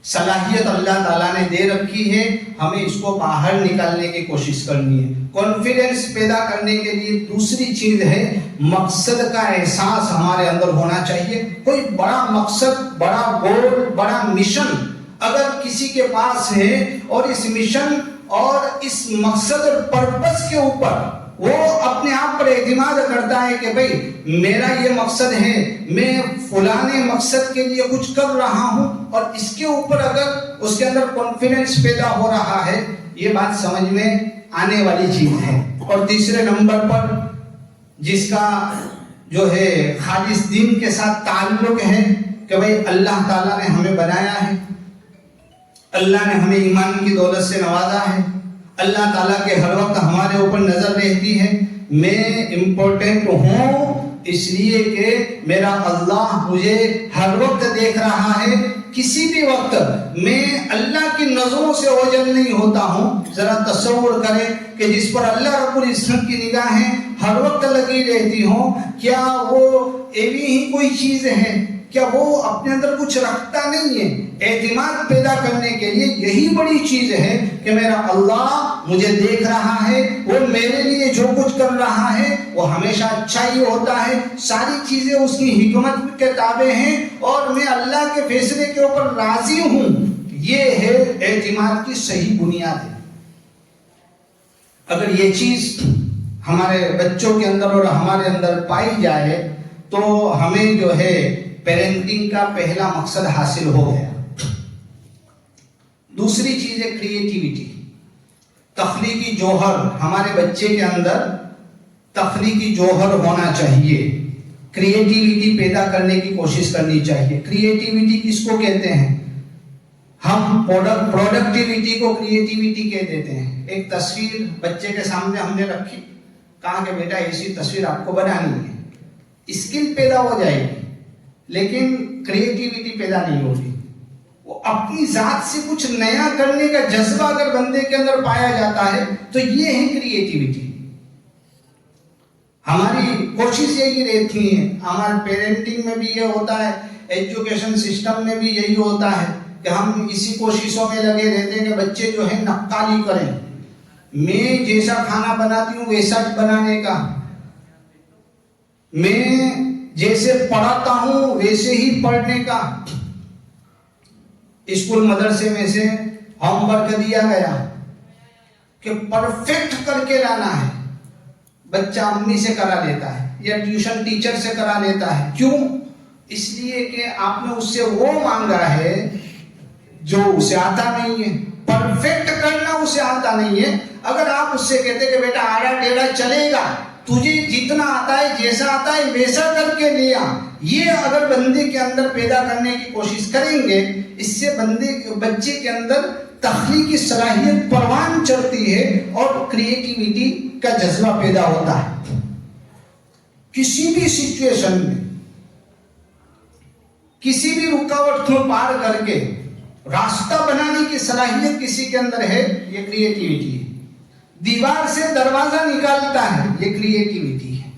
صلاحیت اللہ تعالیٰ نے دے رکھی ہے، ہمیں اس کو باہر نکالنے کی کوشش کرنی ہے۔ کانفیڈنس پیدا کرنے کے لیے دوسری چیز ہے مقصد کا احساس ہمارے اندر ہونا چاہیے۔ کوئی بڑا مقصد، بڑا گول، بڑا مشن اگر کسی کے پاس ہے اور اس مشن اور اس مقصد اور پرپس کے اوپر وہ اپنے آپ پر اعتماد کرتا ہے کہ بھئی میرا یہ مقصد ہے، میں فلانے مقصد کے لیے کچھ کر رہا ہوں، اور اس کے اوپر اگر اس کے اندر کانفیڈنس پیدا ہو رہا ہے، یہ بات سمجھ میں آنے والی چیز ہے۔ اور تیسرے نمبر پر جس کا جو ہے خالص دین کے ساتھ تعلق ہے کہ بھئی اللہ تعالیٰ نے ہمیں بنایا ہے، اللہ نے ہمیں ایمان کی دولت سے نوازا ہے، اللہ تعالیٰ کے ہر وقت ہمارے اوپر نظر رہتی ہے، میں امپورٹنٹ ہوں اس لیے کہ میرا اللہ مجھے ہر وقت دیکھ رہا ہے، کسی بھی وقت میں اللہ کی نظروں سے اوجھل نہیں ہوتا ہوں۔ ذرا تصور کریں کہ جس پر اللہ رب العزت کی نگاہیں ہر وقت لگی رہتی ہوں، کیا وہ ایوی ہی کوئی چیز ہے؟ کیا وہ اپنے اندر کچھ رکھتا نہیں ہے؟ اعتماد پیدا کرنے کے لیے یہی بڑی چیز ہے کہ میرا اللہ مجھے دیکھ رہا ہے، وہ میرے لیے جو کچھ کر رہا ہے وہ ہمیشہ اچھا ہی ہوتا ہے، ساری چیزیں اس کی حکمت کے تابع ہیں اور میں اللہ کے فیصلے کے اوپر راضی ہوں۔ یہ ہے اعتماد کی صحیح بنیاد ہے۔ اگر یہ چیز ہمارے بچوں کے اندر اور ہمارے اندر پائی جائے تو ہمیں جو ہے پیرنٹنگ کا پہلا مقصد حاصل ہو گیا۔ دوسری چیز ہے کریٹیویٹی، تخلیقی جوہر۔ ہمارے بچے کے اندر تخلیقی جوہر ہونا چاہیے، کریٹیویٹی پیدا کرنے کی کوشش کرنی چاہیے۔ کریٹیویٹی کس کو کہتے ہیں؟ ہم پروڈکٹیویٹی کو کریٹیویٹی کہہ دیتے ہیں۔ ایک تصویر بچے کے سامنے ہم نے رکھی، کہا کہ بیٹا ایسی تصویر آپ کو بنانی ہے، اسکل پیدا ہو جائے گی لیکن کریٹیویٹی پیدا نہیں ہوگی۔ وہ اپنی ذات سے کچھ نیا کرنے کا جذبہ اگر بندے کے اندر پایا جاتا ہے تو یہ ہے کریٹیویٹی۔ ہماری کوشش یہی رہتی ہے، ہمارے پیرنٹنگ میں بھی یہ ہوتا ہے، ایجوکیشن سسٹم میں بھی یہی ہوتا ہے کہ ہم اسی کوششوں میں لگے رہتے ہیں کہ بچے جو ہے نقالی کریں، میں جیسا کھانا بناتی ہوں ویسا بنانے کا، میں جیسے پڑھاتا ہوں ویسے ہی پڑھنے کا۔ اسکول مدرسے میں سے ہوم ورک دیا گیا کہ پرفیکٹ کر کے لانا ہے، بچہ امی سے کرا لیتا ہے یا ٹیوشن ٹیچر سے کرا لیتا ہے۔ کیوں؟ اس لیے کہ آپ نے اس سے وہ مانگا ہے جو اسے آتا نہیں ہے، پرفیکٹ کرنا اسے آتا نہیں ہے۔ اگر آپ اس سے کہتے کہ بیٹا آڑا ٹیڑھا چلے گا، تجھے جتنا آتا ہے جیسا آتا ہے ویسا کر کے لیا، یہ اگر بندے کے اندر پیدا کرنے کی کوشش کریں گے، اس سے بچے کے اندر تخلیقی صلاحیت پروان چڑھتی ہے اور کریٹیویٹی کا جذبہ پیدا ہوتا ہے۔ کسی بھی سچویشن میں کسی بھی رکاوٹ کو پار کر کے راستہ بنانے کی صلاحیت کسی کے اندر ہے، یہ کریٹیویٹی ہے۔ دیوار سے دروازہ نکالتا ہے، یہ کریٹیویٹی ہے۔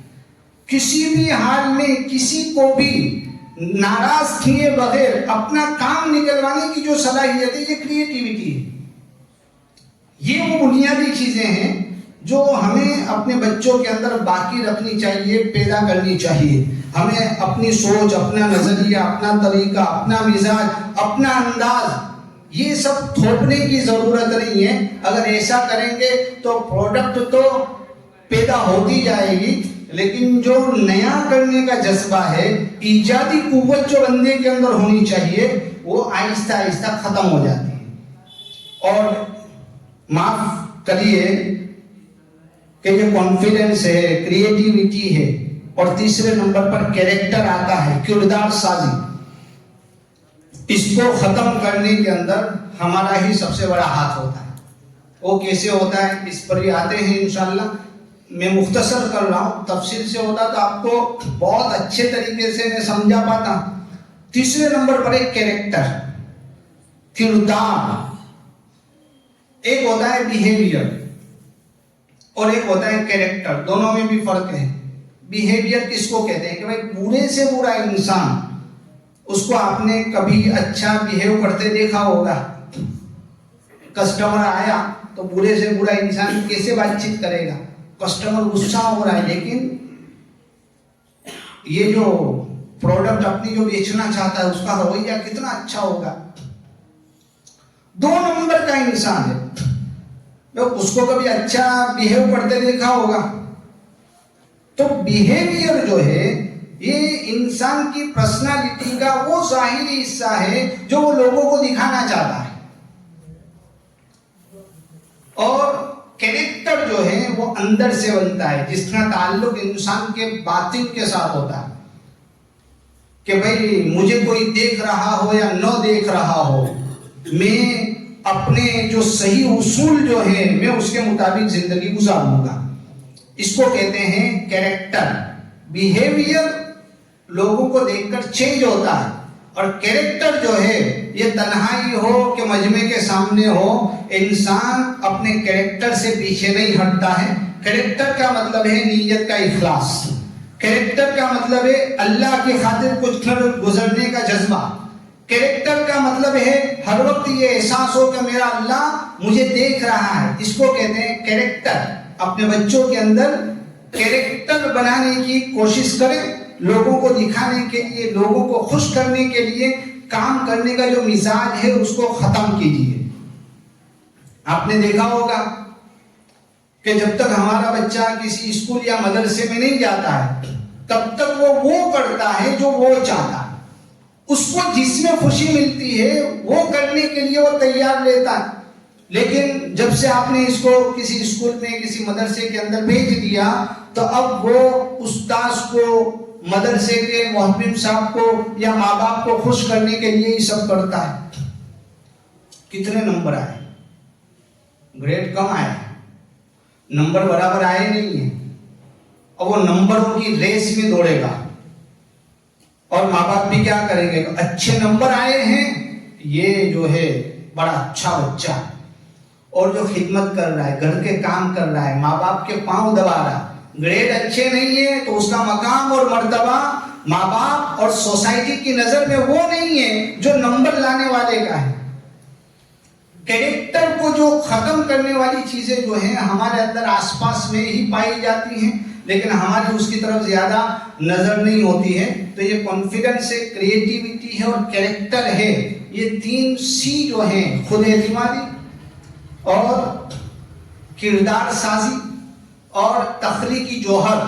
کسی بھی حال میں کسی کو بھی ناراض کیے بغیر اپنا کام نکلوانے کی جو صلاحیت ہے، یہ کریٹیویٹی ہے۔ یہ وہ بنیادی چیزیں ہیں جو ہمیں اپنے بچوں کے اندر باقی رکھنی چاہیے، پیدا کرنی چاہیے۔ ہمیں اپنی سوچ، اپنا نظریہ، اپنا طریقہ، اپنا مزاج، اپنا انداز، یہ سب تھوپنے کی ضرورت نہیں ہے۔ اگر ایسا کریں گے تو پروڈکٹ تو پیدا ہوتی جائے گی، لیکن جو نیا کرنے کا جذبہ ہے، ایجادی قوت جو بندے کے اندر ہونی چاہیے، وہ آہستہ آہستہ ختم ہو جاتی ہے۔ اور معاف کریے کہ یہ کانفیڈنس ہے، کریٹیویٹی ہے، اور تیسرے نمبر پر کیریکٹر آتا ہے، کردار سازی۔ اس کو ختم کرنے کے اندر ہمارا ہی سب سے بڑا ہاتھ ہوتا ہے۔ وہ کیسے ہوتا ہے اس پر بھی آتے ہیں انشاءاللہ۔ میں مختصر کر رہا ہوں، تفصیل سے ہوتا تو آپ کو بہت اچھے طریقے سے میں سمجھا پاتا۔ تیسرے نمبر پر ایک کیریکٹر، کردار۔ ایک ہوتا ہے بیہیویئر اور ایک ہوتا ہے کیریکٹر، دونوں میں بھی فرق ہے۔ بیہیویئر کس کو کہتے ہیں کہ بھائی برے سے برا انسان اس کو آپ نے کبھی اچھا بیہیو کرتے دیکھا ہوگا؟ کسٹمر آیا تو برے سے برا انسان کیسے بات چیت کرے گا؟ کسٹمر غصہ ہو رہا ہے، لیکن یہ جو پروڈکٹ اپنی جو بیچنا چاہتا ہے اس کا رویہ کتنا اچھا ہوگا۔ 2 نمبر کا انسان ہے، اس کو کبھی اچھا بیہیو کرتے دیکھا ہوگا؟ تو بیہیویئر جو ہے یہ انسان کی پرسنالٹی کا وہ ظاہری حصہ ہے جو وہ لوگوں کو دکھانا چاہتا ہے، اور کیریکٹر جو ہے وہ اندر سے بنتا ہے، جس کا تعلق انسان کے باطن کے ساتھ ہوتا ہے کہ بھئی مجھے کوئی دیکھ رہا ہو یا نہ دیکھ رہا ہو، میں اپنے جو صحیح اصول جو ہے میں اس کے مطابق زندگی گزاروں گا۔ اس کو کہتے ہیں کیریکٹر۔ بیہیویئر لوگوں کو دیکھ کر چینج ہوتا ہے، اور کیریکٹر جو ہے یہ تنہائی ہو کہ مجمع کے سامنے ہو، انسان اپنے کیریکٹر سے پیچھے نہیں ہٹتا ہے۔ کیریکٹر کا مطلب ہے نیت کا اخلاص، کیریکٹر کا مطلب ہے اللہ کی خاطر کچھ گزرنے کا جذبہ، کیریکٹر کا مطلب ہے ہر وقت یہ احساس ہو کہ میرا اللہ مجھے دیکھ رہا ہے۔ اس کو کہتے ہیں کیریکٹر۔ اپنے بچوں کے اندر کیریکٹر بنانے کی کوشش کریں، لوگوں کو دکھانے کے لیے، لوگوں کو خوش کرنے کے لیے کام کرنے کا جو مزاج ہے اس کو ختم کیجیے۔ آپ نے دیکھا ہوگا کہ جب تک ہمارا بچہ کسی اسکول یا مدرسے میں نہیں جاتا ہے تب تک وہ کرتا ہے جو وہ چاہتا ہے، اس کو جس میں خوشی ملتی ہے وہ کرنے کے لیے وہ تیار رہتا ہے۔ لیکن جب سے آپ نے اس کو کسی اسکول میں کسی مدرسے کے اندر بھیج دیا تو اب وہ استاذ کو، مدرسے کے محترم صاحب کو یا ماں باپ کو خوش کرنے کے لیے یہ سب کرتا ہے۔ کتنے نمبر آئے؟ گریڈ کم آئے، نمبر برابر آئے نہیں ہیں، اور وہ نمبروں کی ریس میں دوڑے گا، اور ماں باپ بھی کیا کریں گے؟ اچھے نمبر آئے ہیں، یہ جو ہے بڑا اچھا بچہ ہے، اور جو خدمت کر رہا ہے، گھر کے کام کر رہا ہے، ماں باپ کے پاؤں دبا رہا ہے، گریڈ اچھے نہیں ہے تو اس کا مقام اور مرتبہ ماں باپ اور سوسائٹی کی نظر میں وہ نہیں ہے جو نمبر لانے والے کا ہے۔ کیریکٹر کو جو ختم کرنے والی چیزیں جو ہیں ہمارے اندر آس پاس میں ہی پائی جاتی ہیں، لیکن ہماری اس کی طرف زیادہ نظر نہیں ہوتی ہے۔ تو یہ کانفیڈنس ہے، کریٹیوٹی ہے اور کیریکٹر ہے، یہ 3 سی جو ہیں، خود اعتمادی اور کردار سازی اور تخلیقی جوہر،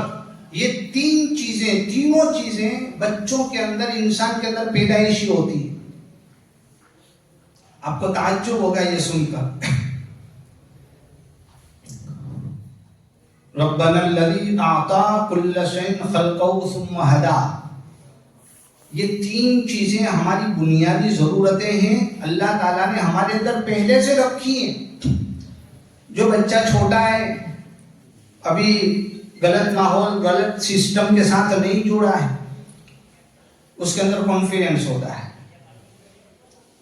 یہ 3 چیزیں، تینوں چیزیں بچوں کے اندر، انسان کے اندر پیدائشی ہوتی ہیں۔ آپ کو تعجب ہوگا یہ سن کر، ربنا الذی اعطى كل شيء خلقه ثم هدى، یہ 3 چیزیں ہماری بنیادی ضرورتیں ہیں، اللہ تعالیٰ نے ہمارے اندر پہلے سے رکھی ہیں۔ جو بچہ چھوٹا ہے، ابھی غلط ماحول، غلط سسٹم کے ساتھ نہیں جڑا ہے، اس کے اندر کانفیڈنس ہوتا ہے،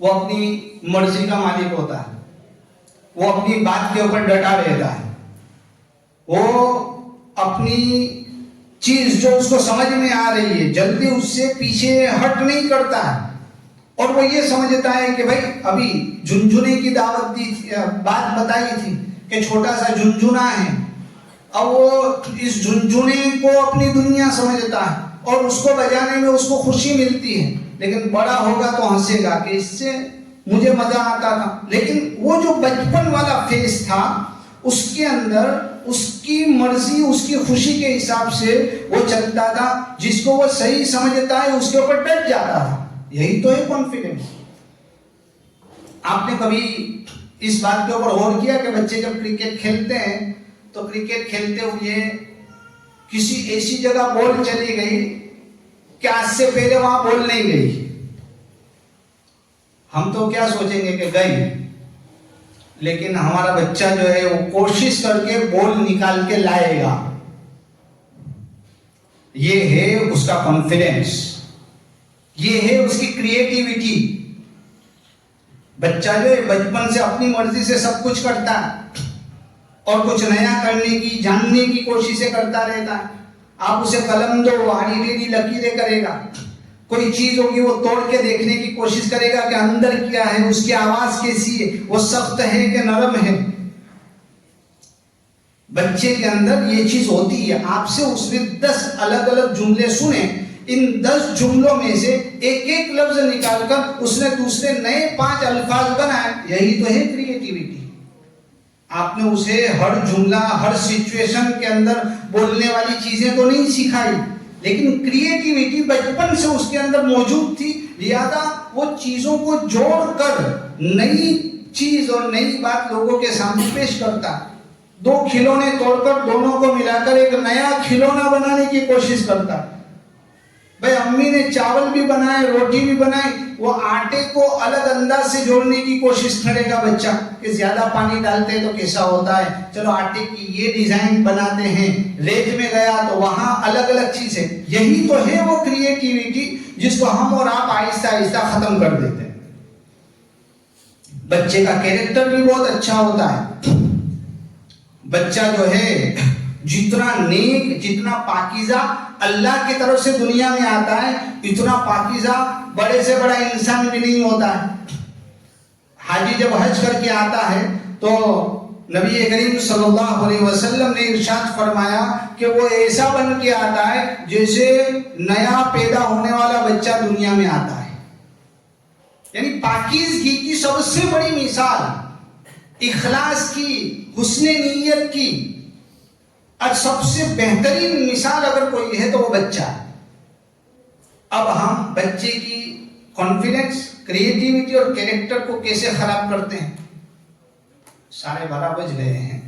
وہ اپنی مرضی کا مالک ہوتا ہے، وہ اپنی بات کے اوپر ڈٹا رہتا ہے، وہ اپنی چیز جو اس کو سمجھ میں آ رہی ہے جلدی اس سے پیچھے ہٹ نہیں کرتا ہے، اور وہ یہ سمجھتا ہے کہ بھائی ابھی جھنجھنے کی دعوت دی تھی، بات بتائی تھی کہ چھوٹا سا جھنجھنا ہے، اب وہ اس جھنجھنے کو اپنی دنیا سمجھتا ہے اور اس کو بجانے میں اس کو خوشی ملتی ہے، لیکن بڑا ہوگا تو ہنسے گا کہ اس سے مجھے مزہ آتا تھا۔ لیکن وہ جو بچپن والا فیز تھا اس کے اندر اس کی مرضی، اس کی خوشی کے حساب سے وہ چلتا تھا، جس کو وہ صحیح سمجھتا ہے اس کے اوپر ڈٹ جاتا تھا۔ یہی تو ہے کانفیڈنس۔ آپ نے کبھی اس بات کے اوپر غور کیا کہ بچے جب کرکٹ کھیلتے ہیں تو کرکٹ کھیلتے ہوئے کسی ایسی جگہ بال چلی گئی کہ آج سے پہلے وہاں بال نہیں گئی، ہم تو کیا سوچیں گے کہ گئی، لیکن ہمارا بچہ جو ہے وہ کوشش کر کے بال نکال کے لائے گا۔ یہ ہے اس کا کانفیڈنس، یہ ہے اس کی کریٹیوٹی۔ بچہ جو ہے بچپن سے اپنی مرضی سے سب کچھ کرتا ہے اور کچھ نیا کرنے کی، جاننے کی کوششیں کرتا رہتا ہے۔ آپ اسے قلم دو، وہ آڑی ٹیڑھی لکیریں کرے گا، کوئی چیز ہوگی وہ توڑ کے دیکھنے کی کوشش کرے گا کہ اندر کیا ہے، اس کی آواز کیسی ہے، وہ سخت ہے کہ نرم ہے. بچے کے اندر یہ چیز ہوتی ہے. آپ سے اس نے 10 الگ الگ جملے سنے، ان 10 جملوں میں سے ایک ایک لفظ نکال کر اس نے دوسرے نئے 5 الفاظ بنائے. یہی تو ہے کریٹیویٹی. آپ نے اسے ہر جملہ ہر سچویشن کے اندر بولنے والی چیزیں تو نہیں سکھائی، لیکن کریٹیویٹی بچپن سے اس کے اندر موجود تھی. لہذا وہ چیزوں کو جوڑ کر نئی چیز اور نئی بات لوگوں کے سامنے پیش کرتا. 2 کھلونے توڑ کر دونوں کو ملا کر ایک نیا کھلونا بنانے کی کوشش کرتا. بھائی امی نے چاول بھی بنائے، روٹی بھی بنائی، وہ آٹے کو الگ انداز سے جوڑنے کی کوشش کرے گا بچہ کہ زیادہ پانی ڈالتے تو کیسا ہوتا ہے، چلو آٹے کی یہ ڈیزائن بناتے ہیں. ریت میں گیا تو وہاں الگ الگ چیزیں. یہی تو ہے وہ کریٹیویٹی جس کو ہم اور آپ آہستہ آہستہ ختم کر دیتے ہیں. بچے کا کیریکٹر بھی بہت اچھا ہوتا ہے. بچہ جو ہے جتنا نیک، جتنا پاکیزہ اللہ کی طرف سے دنیا میں آتا ہے، اتنا پاکیزہ بڑے سے بڑا انسان بھی نہیں ہوتا ہے. حاجی جب حج کر کے آتا ہے تو نبی کریم صلی اللہ علیہ وسلم نے ارشاد فرمایا کہ وہ ایسا بن کے آتا ہے جیسے نیا پیدا ہونے والا بچہ دنیا میں آتا ہے. یعنی پاکیزگی کی سب سے بڑی مثال، اخلاص کی، حسن نیت کی، اور سب سے بہترین مثال اگر کوئی ہے تو وہ بچہ ہے. اب ہم بچے کی کانفیڈنس، کریٹیوٹی اور کیریکٹر کو کیسے خراب کرتے ہیں؟ 12:30 بج گئے ہیں.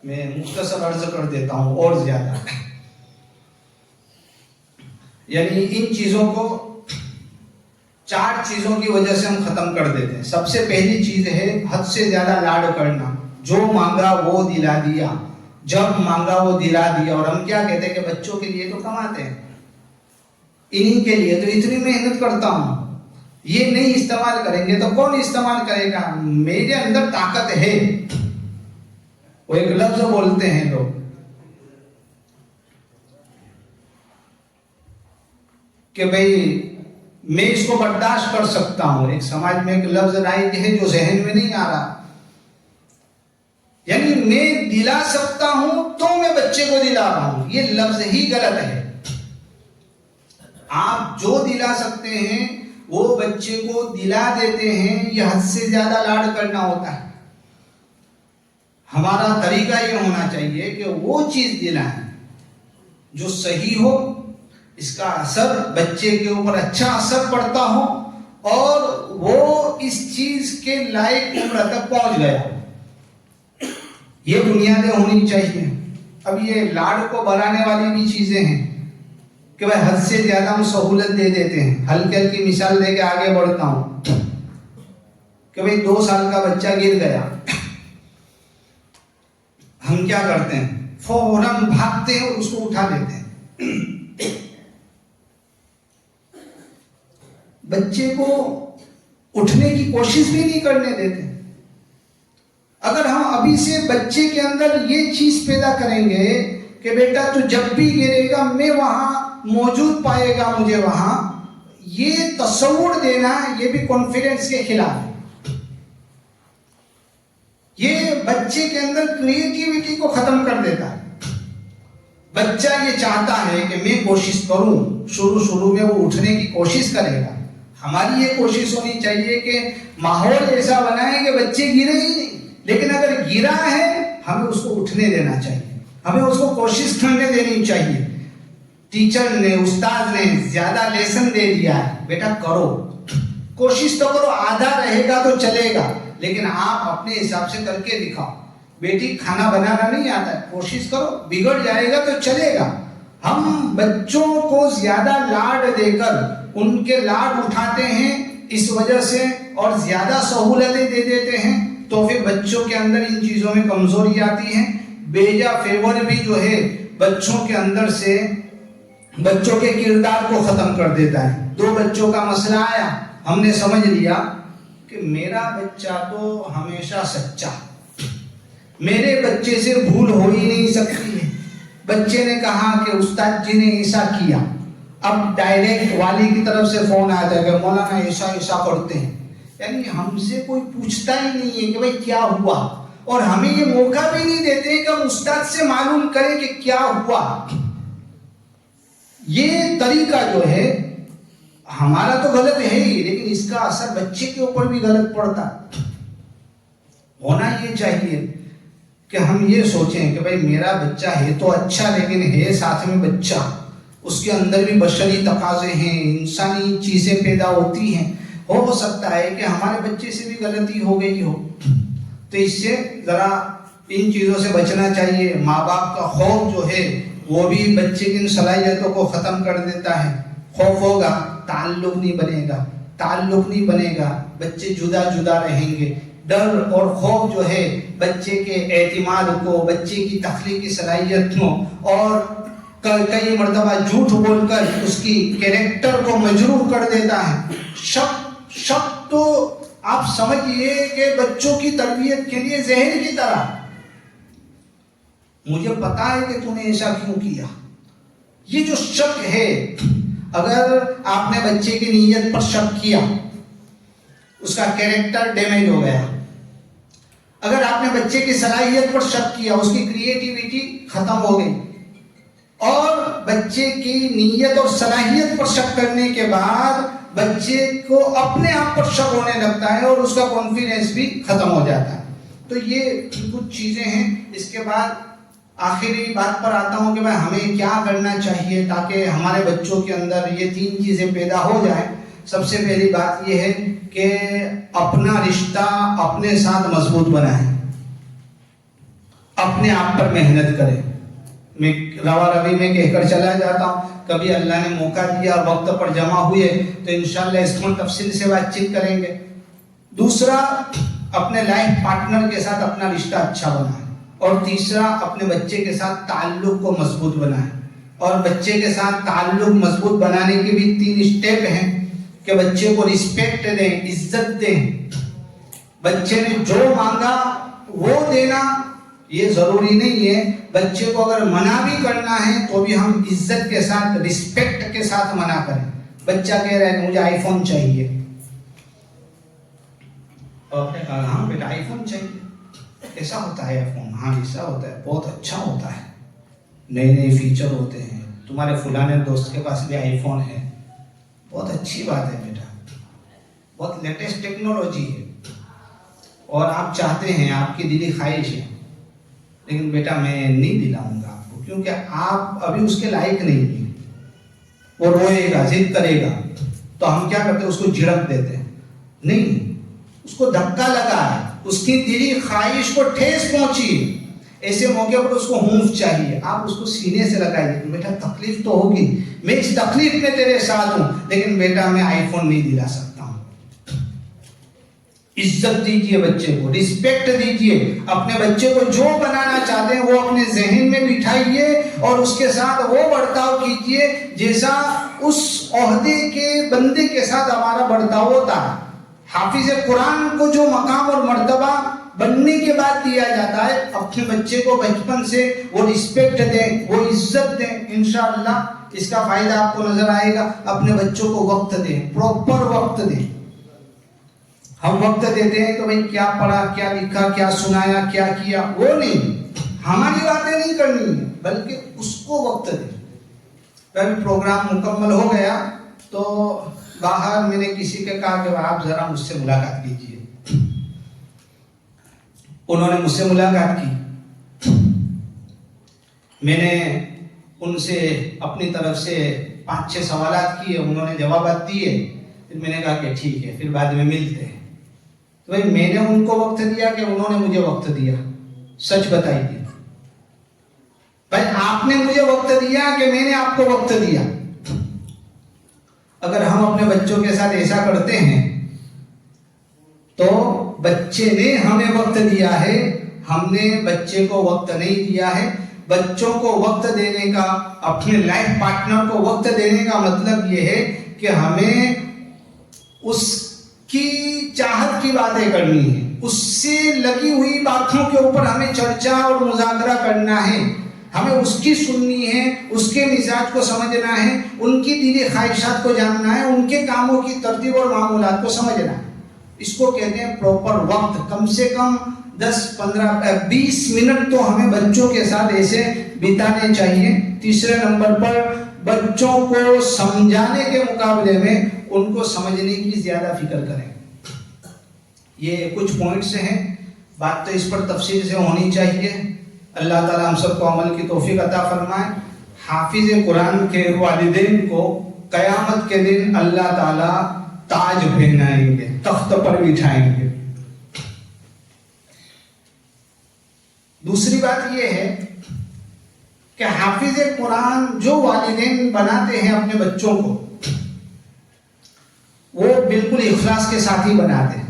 میں مختصر عرض کر دیتا ہوں اور زیادہ. یعنی ان چیزوں کو 4 چیزوں کی وجہ سے ہم ختم کر دیتے ہیں. سب سے پہلی چیز ہے حد سے زیادہ لاڈ کرنا. جو مانگا وہ دلا دیا، جب مانگا وہ دلا دیا. اور ہم کیا کہتے ہیں کہ بچوں کے لیے تو کماتے ہیں، انہی کے لیے تو اتنی محنت کرتا ہوں، یہ نہیں استعمال کریں گے تو کون استعمال کرے گا؟ میرے اندر طاقت ہے. وہ ایک لفظ بولتے ہیں لوگ کہ بھئی میں اس کو برداشت کر سکتا ہوں. ایک سماج میں ایک لفظ رائج ہے جو ذہن میں نہیں آ رہا. یعنی میں دلا سکتا ہوں تو میں بچے کو دلا رہا ہوں. یہ لفظ ہی غلط ہے. آپ جو دلا سکتے ہیں وہ بچے کو دلا دیتے ہیں. یہ حد سے زیادہ لاڈ کرنا ہوتا ہے. ہمارا طریقہ یہ ہونا چاہیے کہ وہ چیز دلائیں جو صحیح ہو، اس کا اثر بچے کے اوپر اچھا اثر پڑتا ہو اور وہ اس چیز کے لائق عمر تک پہنچ گیا. یہ بنیادیں ہونی چاہیے. اب یہ لاڈ کو بڑھانے والی بھی چیزیں ہیں کہ بھائی حد سے زیادہ ہم سہولت دے دیتے ہیں. ہلکی ہلکی مثال دے کے آگے بڑھتا ہوں کہ بھائی 2 سال کا بچہ گر گیا، ہم کیا کرتے ہیں؟ فوراً بھاگتے ہیں اور اس کو اٹھا لیتے ہیں. بچے کو اٹھنے کی کوشش بھی نہیں کرنے دیتے. اگر ہم ابھی سے بچے کے اندر یہ چیز پیدا کریں گے کہ بیٹا تو جب بھی گرے گا میں وہاں موجود پائے گا مجھے وہاں، یہ تصور دینا یہ بھی کانفیڈنس کے خلاف ہے. یہ بچے کے اندر کریٹیوٹی کو ختم کر دیتا ہے. بچہ یہ چاہتا ہے کہ میں کوشش کروں. شروع میں وہ اٹھنے کی کوشش کرے گا. ہماری یہ کوشش ہونی چاہیے کہ ماحول ایسا بنائیں کہ بچے گرے ہی نہیں. لیکن اگر گرا ہے ہمیں اس کو اٹھنے دینا چاہیے، ہمیں اس کو کوشش کرنے دینی چاہیے. ٹیچر نے، استاد نے زیادہ لیسن دے دیا ہے، بیٹا کرو، کوشش تو کرو. آدھا رہے گا تو چلے گا لیکن آپ اپنے حساب سے کر کے دکھاؤ. بیٹی کھانا بنانا نہیں آتا ہے، کوشش کرو، بگڑ جائے گا تو چلے گا. ہم بچوں کو زیادہ لاڈ دے کر ان کے لاڈ اٹھاتے ہیں اس وجہ سے اور زیادہ سہولتیں دے دیتے ہیں تو پھر بچوں کے اندر ان چیزوں میں کمزوری آتی ہے. بیجا فیور بھی جو ہے بچوں کے اندر سے بچوں کے کردار کو ختم کر دیتا ہے. 2 بچوں کا مسئلہ آیا، ہم نے سمجھ لیا کہ میرا بچہ تو ہمیشہ سچا، میرے بچے سے بھول ہو ہی نہیں سکتی ہے. بچے نے کہا کہ استاد جی نے ایسا کیا، اب ڈائریکٹ والی کی طرف سے فون آتا ہے کہ مولانا ایسا ایسا کرتے ہیں، یعنی ہم سے کوئی پوچھتا ہی نہیں ہے کہ بھائی کیا ہوا، اور ہمیں یہ موقع بھی نہیں دیتے کہ ہم استاد سے معلوم کریں کہ کیا ہوا. یہ طریقہ جو ہے ہمارا تو غلط ہے ہی، لیکن اس کا اثر بچے کے اوپر بھی غلط پڑتا. ہونا یہ چاہیے کہ ہم یہ سوچیں کہ بھائی میرا بچہ ہے تو اچھا، لیکن ہے ساتھ میں بچہ، اس کے اندر بھی بشری تقاضے ہیں، انسانی چیزیں پیدا ہوتی ہیں. ہو سکتا ہے کہ ہمارے بچے سے بھی غلطی ہو گئی ہو، تو اس سے ذرا ان چیزوں سے بچنا چاہیے. ماں باپ کا خوف جو ہے وہ بھی بچے کی ان صلاحیتوں کو ختم کر دیتا ہے. خوف ہوگا تعلق نہیں بنے گا، تعلق نہیں بنے گا، بچے جدا جدا رہیں گے. ڈر اور خوف جو ہے بچے کے اعتماد کو، بچے کی تخلیقی صلاحیت کو، اور کئی مرتبہ جھوٹ بول کر اس کی کیریکٹر کو مجروح کر دیتا ہے. شک تو آپ سمجھئے کہ بچوں کی تربیت کے لیے زہر کی طرح. مجھے پتا ہے کہ تم نے ایسا کیوں کیا. یہ جو شک ہے، اگر آپ نے بچے کی نیت پر شک کیا، اس کا کیریکٹر ڈیمیج ہو گیا. اگر آپ نے بچے کی صلاحیت پر شک کیا، اس کی کریٹیویٹی ختم ہو گئی. اور بچے کی نیت اور صلاحیت پر شک کرنے کے بعد بچے کو اپنے آپ پر شک ہونے لگتا ہے اور اس کا کانفیڈنس بھی ختم ہو جاتا ہے. تو یہ کچھ چیزیں ہیں. اس کے بعد آخری بات پر آتا ہوں کہ میں ہمیں کیا کرنا چاہیے تاکہ ہمارے بچوں کے اندر یہ 3 چیزیں پیدا ہو جائیں. سب سے پہلی بات یہ ہے کہ اپنا رشتہ اپنے ساتھ مضبوط بنائیں، اپنے آپ پر محنت کریں. میں روا روی میں کہہ کر چلا جاتا ہوں، کبھی اللہ نے موقع دیا اور وقت پر جمع ہوئے تو انشاءاللہ اس میں تفصیل سے بات چیت کریں گے. دوسرا، اپنے لائف پارٹنر کے ساتھ اپنا رشتہ اچھا بنائیں. اور تیسرا، اپنے بچے کے ساتھ تعلق کو مضبوط بنائیں. اور بچے کے ساتھ تعلق مضبوط بنانے کے بھی 3 اسٹیپ ہیں کہ بچے کو رسپیکٹ دیں، عزت دیں. بچے نے جو مانگا وہ دینا یہ ضروری نہیں ہے. بچے کو اگر منع بھی کرنا ہے تو بھی ہم عزت کے ساتھ، رسپیکٹ کے ساتھ منع کریں. بچہ کہہ رہا ہے کہ مجھے آئی فون چاہیے، اور آپ نے کہا ہاں بیٹا آئی فون چاہیے. ایسا ہوتا ہے فون؟ ہاں ایسا ہوتا ہے، بہت اچھا ہوتا ہے، نئے نئے فیچر ہوتے ہیں. تمہارے فلانے دوست کے پاس بھی آئی فون ہے، بہت اچھی بات ہے بیٹا، بہت لیٹسٹ ٹیکنالوجی ہے، اور آپ چاہتے ہیں، آپ کی دلی خواہش ہے، لیکن بیٹا میں نہیں دلاؤں گا آپ کو کیونکہ آپ ابھی اس کے لائق نہیں ہیں. وہ روئے گا، ضد کرے گا، تو ہم کیا کرتے ہیں؟ اس کو جھڑک دیتے ہیں. نہیں، اس کو دھکا لگا ہے، اس کی دلی خواہش کو ٹھیس پہنچی. ایسے موقع پر اس کو ہونف چاہیے، آپ اس کو سینے سے لگائیے. بیٹا تکلیف تو ہوگی، میں اس تکلیف میں تیرے ساتھ ہوں، لیکن بیٹا میں آئی فون نہیں دلا سکتا ہوں. عزت دیجئے بچے کو، رسپیکٹ دیجئے. اپنے بچے کو جو بنانا چاہتے ہیں وہ اپنے ذہن میں بٹھائیے اور اس کے ساتھ وہ برتاؤ کیجئے جیسا اس عہدے کے بندے کے ساتھ ہمارا برتاؤ ہوتا ہے. حافظ قرآن کو جو مقام اور مرتبہ بننے کے بعد دیا جاتا ہے، اپنے بچے کو بچپن سے وہ رسپیکٹ دیں، وہ عزت دیں. انشاءاللہ اس کا فائدہ آپ کو نظر آئے گا. اپنے بچوں کو وقت دیں، پراپر وقت دیں. ہم وقت دیتے ہیں تو بھئی کیا پڑھا، کیا لکھا، کیا سنایا، کیا کیا، وہ نہیں، ہماری باتیں نہیں کرنی ہے، بلکہ اس کو وقت دیں. کبھی پروگرام مکمل ہو گیا تو باہر میں نے کسی کے کہا کہ آپ ذرا مجھ سے ملاقات کیجیے. انہوں نے مجھ سے ملاقات کی، میں نے ان سے اپنی طرف سے 5-6 سوالات کیے، انہوں نے جوابات دیے. پھر میں نے کہا کہ ٹھیک ہے، پھر بعد میں ملتے ہیں. تو بھائی میں نے ان کو وقت دیا کہ انہوں نے مجھے وقت دیا؟ سچ بتائیے بھائی، آپ نے مجھے وقت دیا کہ میں نے آپ کو وقت دیا؟ اگر ہم اپنے بچوں کے ساتھ ایسا کرتے ہیں تو بچے نے ہمیں وقت دیا ہے، ہم نے بچے کو وقت نہیں دیا ہے. بچوں کو وقت دینے کا، اپنے لائف پارٹنر کو وقت دینے کا مطلب یہ ہے کہ ہمیں اس کی چاہت کی باتیں کرنی ہے، اس سے لگی ہوئی باتوں کے اوپر ہمیں چرچا اور مذاکرہ کرنا ہے. ہمیں اس کی سننی ہے، اس کے مزاج کو سمجھنا ہے، ان کی دلی خواہشات کو جاننا ہے، ان کے کاموں کی ترتیب اور معمولات کو سمجھنا ہے. اس کو کہتے ہیں پراپر وقت. کم سے کم 10-15-20 منٹ تو ہمیں بچوں کے ساتھ ایسے بتانے چاہیے. تیسرے نمبر پر بچوں کو سمجھانے کے مقابلے میں ان کو سمجھنے کی زیادہ فکر کریں. یہ کچھ پوائنٹس ہیں، بات تو اس پر تفصیل سے ہونی چاہیے. اللہ تعالیٰ ہم سب کو عمل کی توفیق عطا فرمائے. حافظ قرآن کے والدین کو قیامت کے دن اللہ تعالیٰ تاج پہنائیں گے، تخت پر بٹھائیں گے. دوسری بات یہ ہے کہ حافظ قرآن جو والدین بناتے ہیں اپنے بچوں کو، وہ بالکل اخلاص کے ساتھ ہی بناتے ہیں.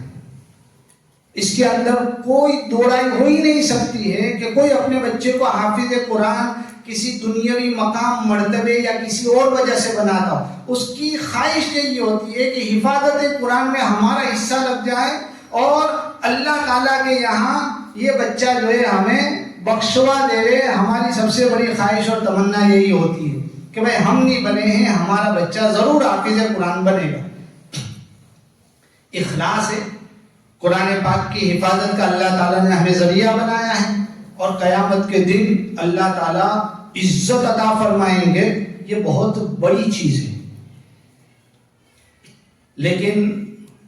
اس کے اندر کوئی دو رائے ہو ہی نہیں سکتی ہے کہ کوئی اپنے بچے کو حافظ قرآن کسی دنیاوی مقام، مرتبے یا کسی اور وجہ سے بناتا ہو. اس کی خواہش یہی ہوتی ہے کہ حفاظت قرآن میں ہمارا حصہ لگ جائے اور اللہ تعالیٰ کے یہاں یہ بچہ جو ہے ہمیں بخشوا دے. ہماری سب سے بڑی خواہش اور تمنا یہی ہوتی ہے کہ بھائی ہم نہیں بنے ہیں، ہمارا بچہ ضرور حافظ قرآن بنے گا. اخلاص ہے. قرآن پاک کی حفاظت کا اللہ تعالیٰ نے ہمیں ذریعہ بنایا ہے اور قیامت کے دن اللہ تعالیٰ عزت عطا فرمائیں گے. یہ بہت بڑی چیز ہے. لیکن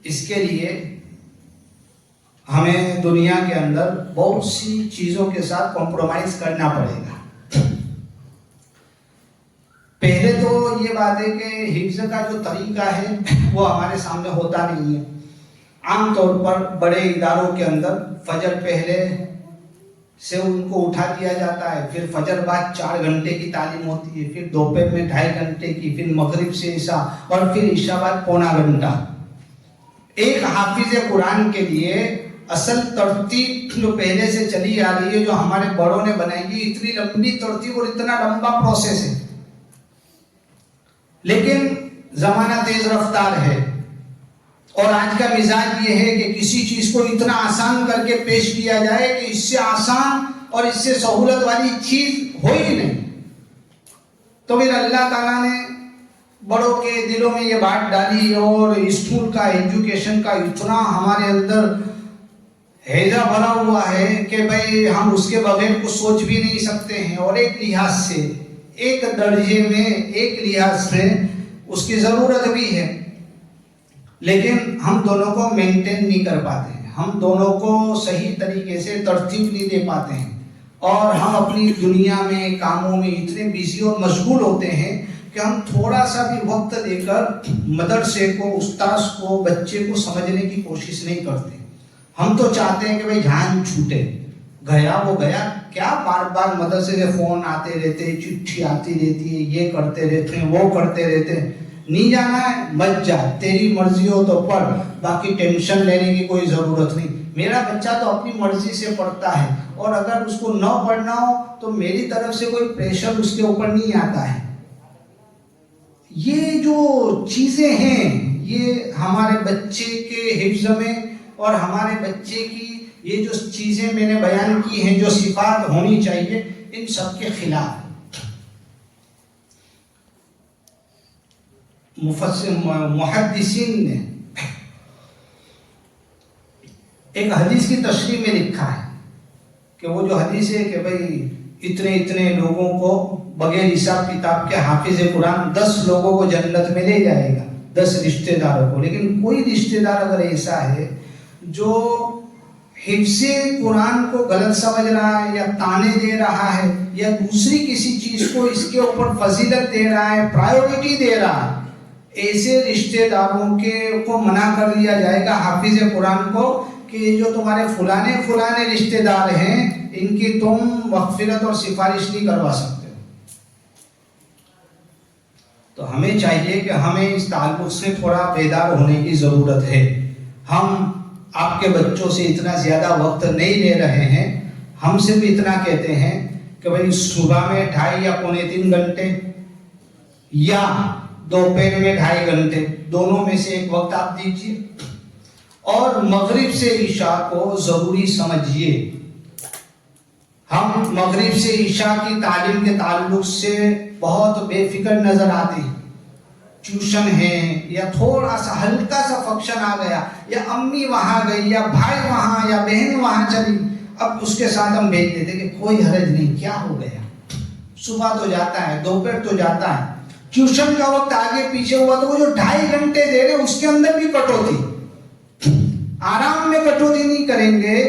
اس کے لیے ہمیں دنیا کے اندر بہت سی چیزوں کے ساتھ کمپرومائز کرنا پڑے گا. پہلے تو یہ بات ہے کہ حفظ کا جو طریقہ ہے وہ ہمارے سامنے ہوتا نہیں ہے. عام طور پر بڑے اداروں کے اندر فجر پہلے سے ان کو اٹھا دیا جاتا ہے، پھر فجر بعد 4 گھنٹے کی تعلیم ہوتی ہے، پھر دوپہر میں 2.5 گھنٹے کی، پھر مغرب سے عشاء، اور پھر عشاء بعد پونا گھنٹہ. ایک حافظ قرآن کے لیے اصل ترتیب جو پہلے سے چلی آ رہی ہے، جو ہمارے بڑوں نے بنائی ہے، اتنی لمبی ترتیب اور اتنا لمبا پروسیس ہے. لیکن زمانہ تیز رفتار ہے اور آج کا مزاج یہ ہے کہ کسی چیز کو اتنا آسان کر کے پیش کیا جائے کہ اس سے آسان اور اس سے سہولت والی چیز ہو ہی نہیں. تو پھر اللہ تعالیٰ نے بڑوں کے دلوں میں یہ بات ڈالی اور اسکول کا، ایجوکیشن کا اتنا ہمارے اندر ہیجا بھرا ہوا ہے کہ بھائی ہم اس کے بغیر کچھ سوچ بھی نہیں سکتے ہیں. اور ایک لحاظ سے، ایک درجے میں، ایک لحاظ سے اس کی ضرورت بھی ہے، لیکن ہم دونوں کو مینٹین نہیں کر پاتے ہیں. ہم دونوں کو صحیح طریقے سے ترتیب نہیں دے پاتے ہیں اور ہم اپنی دنیا میں، کاموں میں اتنے بیزی اور مشغول ہوتے ہیں کہ ہم تھوڑا سا بھی وقت دے کر مدرسے کو، استاذ کو، بچے کو سمجھنے کی کوشش نہیں کرتے. ہم تو چاہتے ہیں کہ بھائی جان چھوٹے، گیا وہ گیا. کیا بار بار مدرسے سے فون آتے رہتے، چٹھی آتی رہتی ہے، یہ کرتے رہتے ہیں، وہ کرتے رہتے ہیں. نہیں جانا ہے مت جا، تیری مرضی ہو تو پڑھ، باقی ٹینشن لینے کی کوئی ضرورت نہیں. میرا بچہ تو اپنی مرضی سے پڑھتا ہے اور اگر اس کو نہ پڑھنا ہو تو میری طرف سے کوئی پریشر اس کے اوپر نہیں آتا ہے. یہ جو چیزیں ہیں، یہ ہمارے بچے کے حفظ میں اور ہمارے بچے کی یہ جو چیزیں میں نے بیان کی ہیں، جو صفات ہونی چاہیے، ان سب کے خلاف. محدثین نے ایک حدیث کی تشریح میں لکھا ہے کہ وہ جو حدیث ہے کہ بھئی اتنے لوگوں کو بغیر حساب کتاب کے حافظ قرآن 10 لوگوں کو جنت میں لے جائے گا، 10 رشتہ داروں کو. لیکن کوئی رشتہ دار اگر ایسا ہے جو حفظ قرآن کو غلط سمجھ رہا ہے یا تانے دے رہا ہے یا دوسری کسی چیز کو اس کے اوپر فضیلت دے رہا ہے، پرائیورٹی دے رہا ہے، ایسے رشتہ داروں کو منع کر دیا جائے گا حافظ قرآن کو کہ یہ جو تمہارے فلانے رشتہ دار ہیں، ان کی تم مغفرت اور سفارش نہیں کروا سکتے. تو ہمیں چاہیے کہ ہمیں اس تعلق سے تھوڑا بیدار ہونے کی ضرورت ہے. ہم آپ کے بچوں سے اتنا زیادہ وقت نہیں لے رہے ہیں. ہم سے بھی اتنا کہتے ہیں کہ بھائی صبح میں 2.5 یا 2.25 گھنٹے یا دوپہر میں 2.5 گھنٹے، دونوں میں سے ایک وقت آپ دیجیے اور مغرب سے عشاء کو ضروری سمجھیے. ہم مغرب سے عشاء کی تعلیم کے تعلق سے بہت بے فکر نظر آتے ہیں. ٹیوشن ہے یا تھوڑا سا ہلکا سا فنکشن آ گیا, یا امی وہاں گئی یا بھائی وہاں یا بہن وہاں چلی, اب اس کے ساتھ ہم بھیج دیتے کہ کوئی حرج نہیں, کیا ہو گیا, صبح تو جاتا ہے, دوپہر تو جاتا ہے, ٹیوشن کا وقت آگے پیچھے ہوا تو وہ جو 2.5 گھنٹے دے رہے اس کے اندر بھی کٹوتی, آرام میں کٹوتی نہیں کریں گے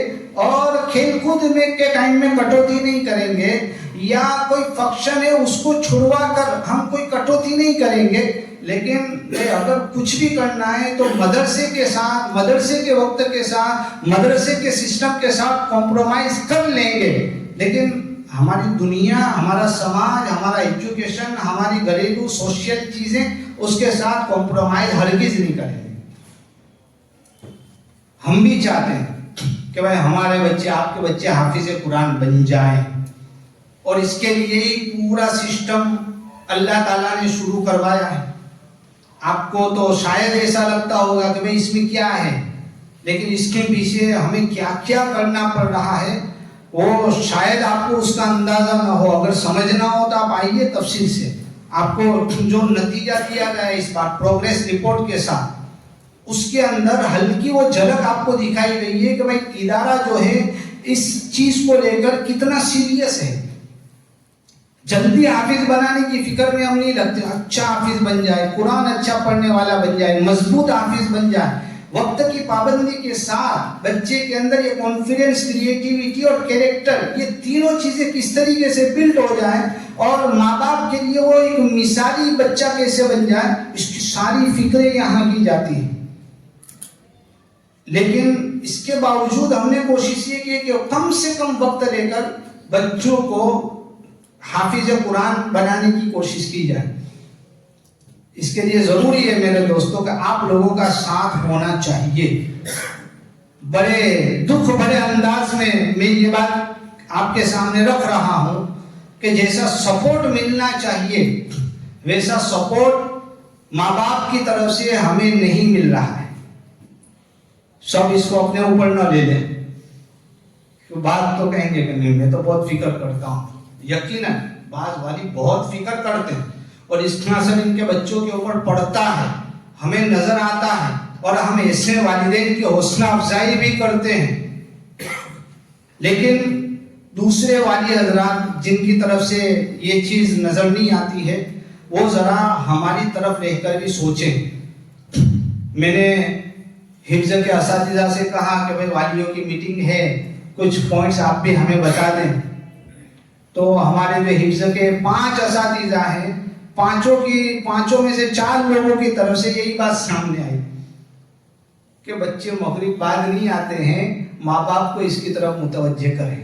اور کھیل کود میں کے ٹائم میں کٹوتی نہیں کریں گے, یا کوئی فنکشن ہے اس کو چھڑوا کر ہم کوئی کٹوتی نہیں کریں گے. لیکن اگر کچھ بھی کرنا ہے تو مدرسے کے ساتھ, مدرسے کے وقت کے ساتھ, مدرسے کے سسٹم کے ساتھ کمپرومائز کر لیں گے. لیکن ہماری دنیا, ہمارا سماج, ہمارا ایجوکیشن, ہماری گھریلو سوشل چیزیں اس کے ساتھ کمپرومائز ہرگز نہیں کریں گے. ہم بھی چاہتے ہیں کہ بھائی ہمارے بچے, آپ کے بچے حافظ قرآن بن جائیں, اور اس کے لیے ہی پورا سسٹم اللہ تعالیٰ نے شروع کروایا ہے. آپ کو تو شاید ایسا لگتا ہوگا کہ بھئی اس میں کیا ہے, لیکن اس کے پیچھے ہمیں کیا کیا کرنا پڑ رہا ہے وہ شاید آپ کو اس کا اندازہ نہ ہو. اگر سمجھنا ہو تو آپ آئیے تفصیل سے, آپ کو جو نتیجہ دیا گیا ہے اس بار پروگریس رپورٹ کے ساتھ, اس کے اندر ہلکی وہ جھلک آپ کو دکھائی گئی ہے کہ بھئی ادارہ جو ہے اس چیز کو لے کر کتنا سیریس ہے. جلدی حافظ بنانے کی فکر میں ہم نہیں لگتے, اچھا حافظ بن جائے, قرآن اچھا پڑھنے والا بن جائے, مضبوط حافظ بن جائے. وقت کی پابندی کے ساتھ بچے کے اندر یہ کانفیڈنس, کریٹیوٹی اور کیریکٹر, یہ تینوں چیزیں کس طریقے سے بلڈ ہو جائیں اور ماں باپ کے لیے وہ ایک مثالی بچہ کیسے بن جائے, اس کی ساری فکریں یہاں کی جاتی ہیں. لیکن اس کے باوجود ہم نے کوشش یہ کی کہ کم سے کم وقت لے کر بچوں کو حافظ قرآن بنانے کی کوشش کی جائے. اس کے لیے ضروری ہے میرے دوستوں کہ آپ لوگوں کا ساتھ ہونا چاہیے. بڑے دکھ بھرے انداز میں یہ بات آپ کے سامنے رکھ رہا ہوں کہ جیسا سپورٹ ملنا چاہیے ویسا سپورٹ ماں باپ کی طرف سے ہمیں نہیں مل رہا ہے. سب اس کو اپنے اوپر نہ لے لیں. بات تو کہیں گے کہ نہیں میں تو بہت فکر کرتا ہوں. یقیناً بعض والی بہت فکر کرتے ہیں اور اس کا اثر ان کے بچوں کے اوپر پڑتا ہے, ہمیں نظر آتا ہے, اور ہم ایسے والدین کی حوصلہ افزائی بھی کرتے ہیں. لیکن دوسرے والی حضرات جن کی طرف سے یہ چیز نظر نہیں آتی ہے وہ ذرا ہماری طرف رہ کر بھی سوچیں. میں نے حفظ کے اساتذہ سے کہا کہ بھائی والیوں کی میٹنگ ہے, کچھ پوائنٹس آپ بھی ہمیں بتا دیں. تو ہمارے جو حفظ کے 5 اساتذہ ہیں, پانچوں میں سے 4 لوگوں کی طرف سے یہی بات سامنے آئی کہ بچے مغرب بعد نہیں آتے ہیں, ماں باپ کو اس کی طرف متوجہ کریں.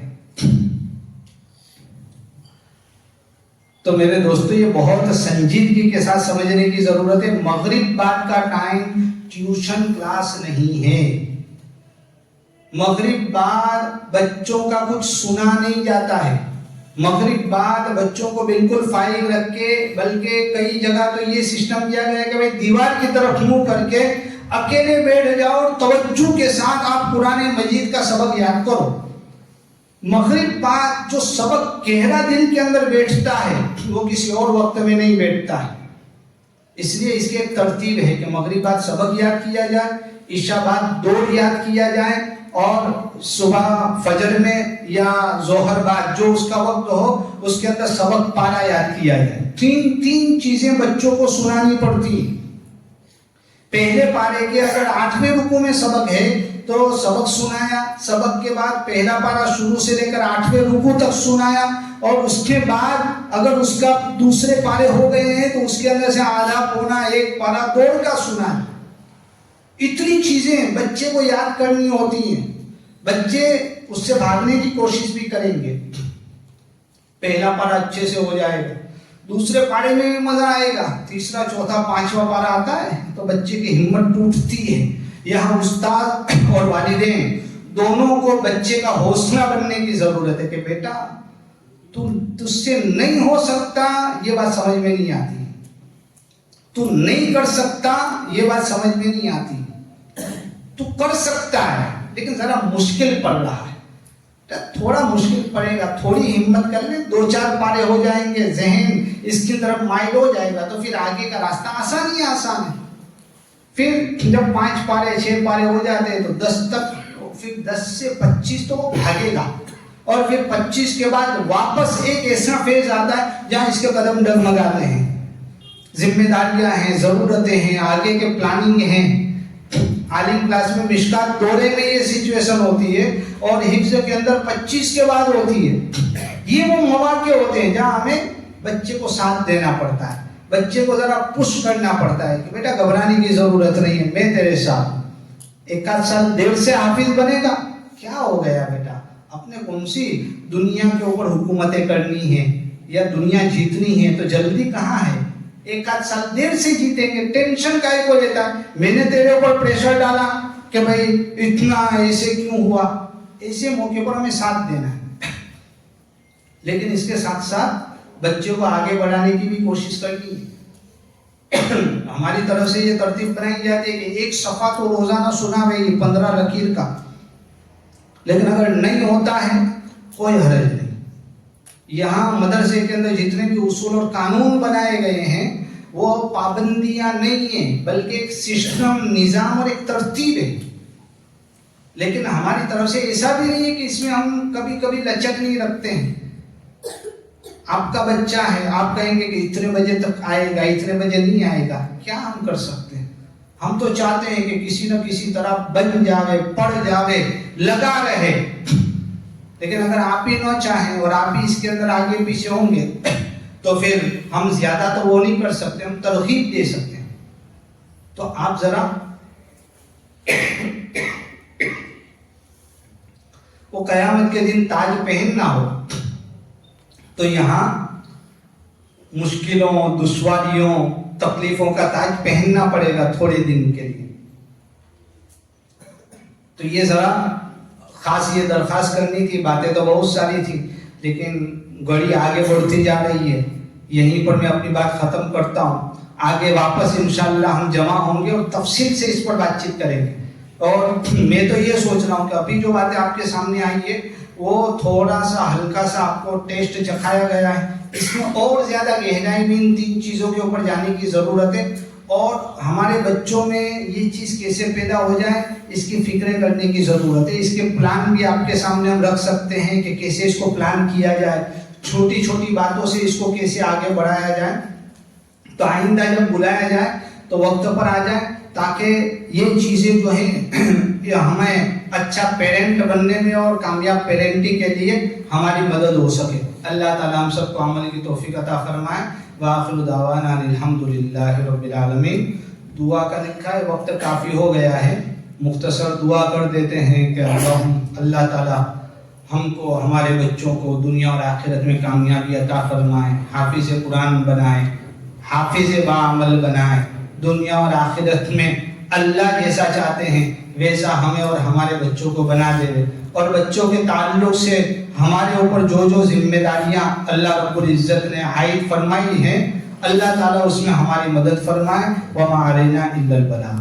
تو میرے دوستو یہ بہت سنجیدگی کے ساتھ سمجھنے کی ضرورت ہے. مغرب بعد کا ٹائم ٹیوشن کلاس نہیں ہے. مغرب بعد بچوں کا کچھ سنا نہیں جاتا ہے. مغرب بعد بچوں کو بالکل فارغ رکھ کے, بلکہ کئی جگہ تو یہ سسٹم کیا گیا ہے کہ بھئی دیوار کی طرف منہ کر کے اکیلے بیٹھ جاؤ اور توجہ کے ساتھ آپ قرآن مجید کا سبق یاد کرو. مغرب بعد جو سبق گہرا دل کے اندر بیٹھتا ہے وہ کسی اور وقت میں نہیں بیٹھتا ہے. اس لیے اس کی ایک ترتیب ہے کہ مغرب بعد سبق یاد کیا جائے, عشاء بعد دور یاد کیا جائے, اور صبح فجر میں یا ظہر بعد جو اس کا وقت ہو اس کے اندر سبق پارا یاد کیا جائے. تین چیزیں بچوں کو سنانی پڑتی ہیں. پہلے پارے کے اگر 8ویں رکوع میں سبق ہے تو سبق سنایا, سبق کے بعد پہلا پارا شروع سے لے کر 8ویں رکوع تک سنایا, اور اس کے بعد اگر اس کا دوسرے پارے ہو گئے ہیں تو اس کے اندر سے آدھا پونا 1 پارا دوڑ کا سنایا. اتنی چیزیں بچے کو یاد کرنی ہوتی ہیں. بچے اس سے بھاگنے کی کوشش بھی کریں گے. پہلا پارا اچھے سے ہو جائے گا, دوسرے پارے میں بھی مزہ آئے گا, تیسرا چوتھا 5واں پارا آتا ہے تو بچے کی ہمت ٹوٹتی ہے. یہاں استاد اور والدین دونوں کو بچے کا حوصلہ بننے کی ضرورت ہے کہ بیٹا تجھ سے نہیں ہو سکتا یہ بات سمجھ میں نہیں آتی, تو نہیں کر سکتا یہ بات سمجھ میں نہیں آتی, تو کر سکتا ہے لیکن ذرا مشکل پڑ رہا ہے. تھوڑا مشکل پڑے گا، تھوڑی ہمت کر لیں، 2-4 پارے ہو جائیں گے، ذہن اس کی طرف مائل ہو جائے گا، تو پھر آگے کا راستہ آسان ہی آسان ہے۔ پھر جب 5 پارے 6 پارے ہو جاتے ہیں تو 10 تک، پھر 10 سے 25 تو وہ بھاگے گا، اور پھر 25 کے بعد واپس ایک ایسا فیز آتا ہے جہاں اس کے قدم ڈگمگاتے ہیں، ذمہ داریاں ہیں، ضرورتیں ہیں، آگے کے پلاننگ ہیں۔ عالم کلاس میں مشکات دورے میں یہ سچویشن ہوتی ہے، اور حفظ کے اندر 25 کے بعد ہوتی ہے۔ یہ وہ مواقع ہوتے ہیں جہاں ہمیں بچے کو ساتھ دینا پڑتا ہے، بچے کو ذرا پش کرنا پڑتا ہے کہ بیٹا گھبرانے کی ضرورت نہیں ہے، میں تیرے ساتھ۔ 1 سال دیر سے حافظ بنے گا، کیا ہو گیا بیٹا، اپنے کون سی دنیا کے اوپر حکومتیں کرنی ہے یا دنیا جیتنی ہے، تو جلدی کہاں ہے؟ 1 سال دیر سے جیتیں گے، ٹینشن کائے کو لیتا ہے؟ میں نے تیرے اوپر پریشر ڈالا کہ بھائی اتنا ایسے کیوں ہوا؟ ایسے موقع پر ہمیں ساتھ دینا ہے، لیکن اس کے ساتھ ساتھ بچے کو آگے بڑھانے کی بھی کوشش کرنی ہے۔ ہماری طرف سے یہ ترتیب بنائی جاتی ہے کہ 1 صفحہ تو روزانہ سنا ہوئی 15 لکیر کا، لیکن اگر نہیں ہوتا ہے کوئی حرج نہیں۔ یہاں مدرسے کے اندر جتنے بھی اصول اور قانون بنائے گئے ہیں وہ پابندیاں نہیں ہیں، بلکہ ایک سسٹم، نظام اور ایک ترتیب ہے۔ لیکن ہماری طرف سے ایسا بھی نہیں ہے کہ اس میں ہم کبھی کبھی لچک نہیں رکھتے ہیں۔ آپ کا بچہ ہے، آپ کہیں گے کہ اتنے بجے تک آئے گا، اتنے بجے نہیں آئے گا، کیا ہم کر سکتے ہیں؟ ہم تو چاہتے ہیں کہ کسی نہ کسی طرح بن جاوے، پڑھ جاوے، لگا رہے۔ لیکن اگر آپ ہی نہ چاہیں اور آپ ہی اس کے اندر آگے پیچھے ہوں گے تو پھر ہم زیادہ تو وہ نہیں کر سکتے، ہم ترغیب دے سکتے ہیں۔ تو آپ ذرا وہ قیامت کے دن تاج پہننا ہو تو یہاں مشکلوں، دشواریوں، تکلیفوں کا تاج پہننا پڑے گا تھوڑے دن کے لیے۔ تو یہ ذرا خاص یہ درخواست کرنی تھی، باتیں تو بہت ساری تھی لیکن گھڑی آگے بڑھتی جا رہی ہے، یہیں پر میں اپنی بات ختم کرتا ہوں۔ آگے واپس انشاءاللہ ہم جمع ہوں گے اور تفصیل سے اس پر بات چیت کریں گے۔ اور میں تو یہ سوچ رہا ہوں کہ ابھی جو باتیں آپ کے سامنے آئی ہے وہ تھوڑا سا ہلکا سا آپ کو ٹیسٹ چکھایا گیا ہے، اس میں اور زیادہ گہرائی میں ان 3 چیزوں کے اوپر جانے کی ضرورت ہے، اور ہمارے بچوں میں یہ چیز کیسے پیدا ہو جائے اس کی فکریں کرنے کی ضرورت ہے۔ اس کے پلان بھی آپ کے سامنے ہم رکھ سکتے ہیں کہ کیسے اس کو پلان کیا جائے، چھوٹی چھوٹی باتوں سے اس کو کیسے آگے بڑھایا جائے، تو آئندہ جب بلایا جائے تو وقت پر آ جائے، تاکہ یہ چیزیں جو ہیں ہمیں اچھا پیرنٹ بننے میں اور کامیاب پیرنٹنگ کے لیے ہماری مدد ہو سکے۔ اللہ تعالیٰ ہم سب کو عمل کی توفیق عطا فرمائے۔ وآخر دعوانا الحمدللہ رب العالمین۔ دعا کا لکھا ہے، وقت کافی ہو گیا ہے، مختصر دعا کر دیتے ہیں کہ اللہ تعالیٰ ہم کو، ہمارے بچوں کو دنیا اور آخرت میں کامیابی عطا فرمائے، حافظ قرآن بنائے، حافظ باعمل بنائے، دنیا اور آخرت میں اللہ جیسا چاہتے ہیں ویسا ہمیں اور ہمارے بچوں کو بنا دے، اور بچوں کے تعلق سے ہمارے اوپر جو جو ذمہ داریاں اللہ رب العزت نے عائد فرمائی ہیں، اللہ تعالیٰ اس میں ہماری مدد فرمائے۔ وما علینا الا البلاغ۔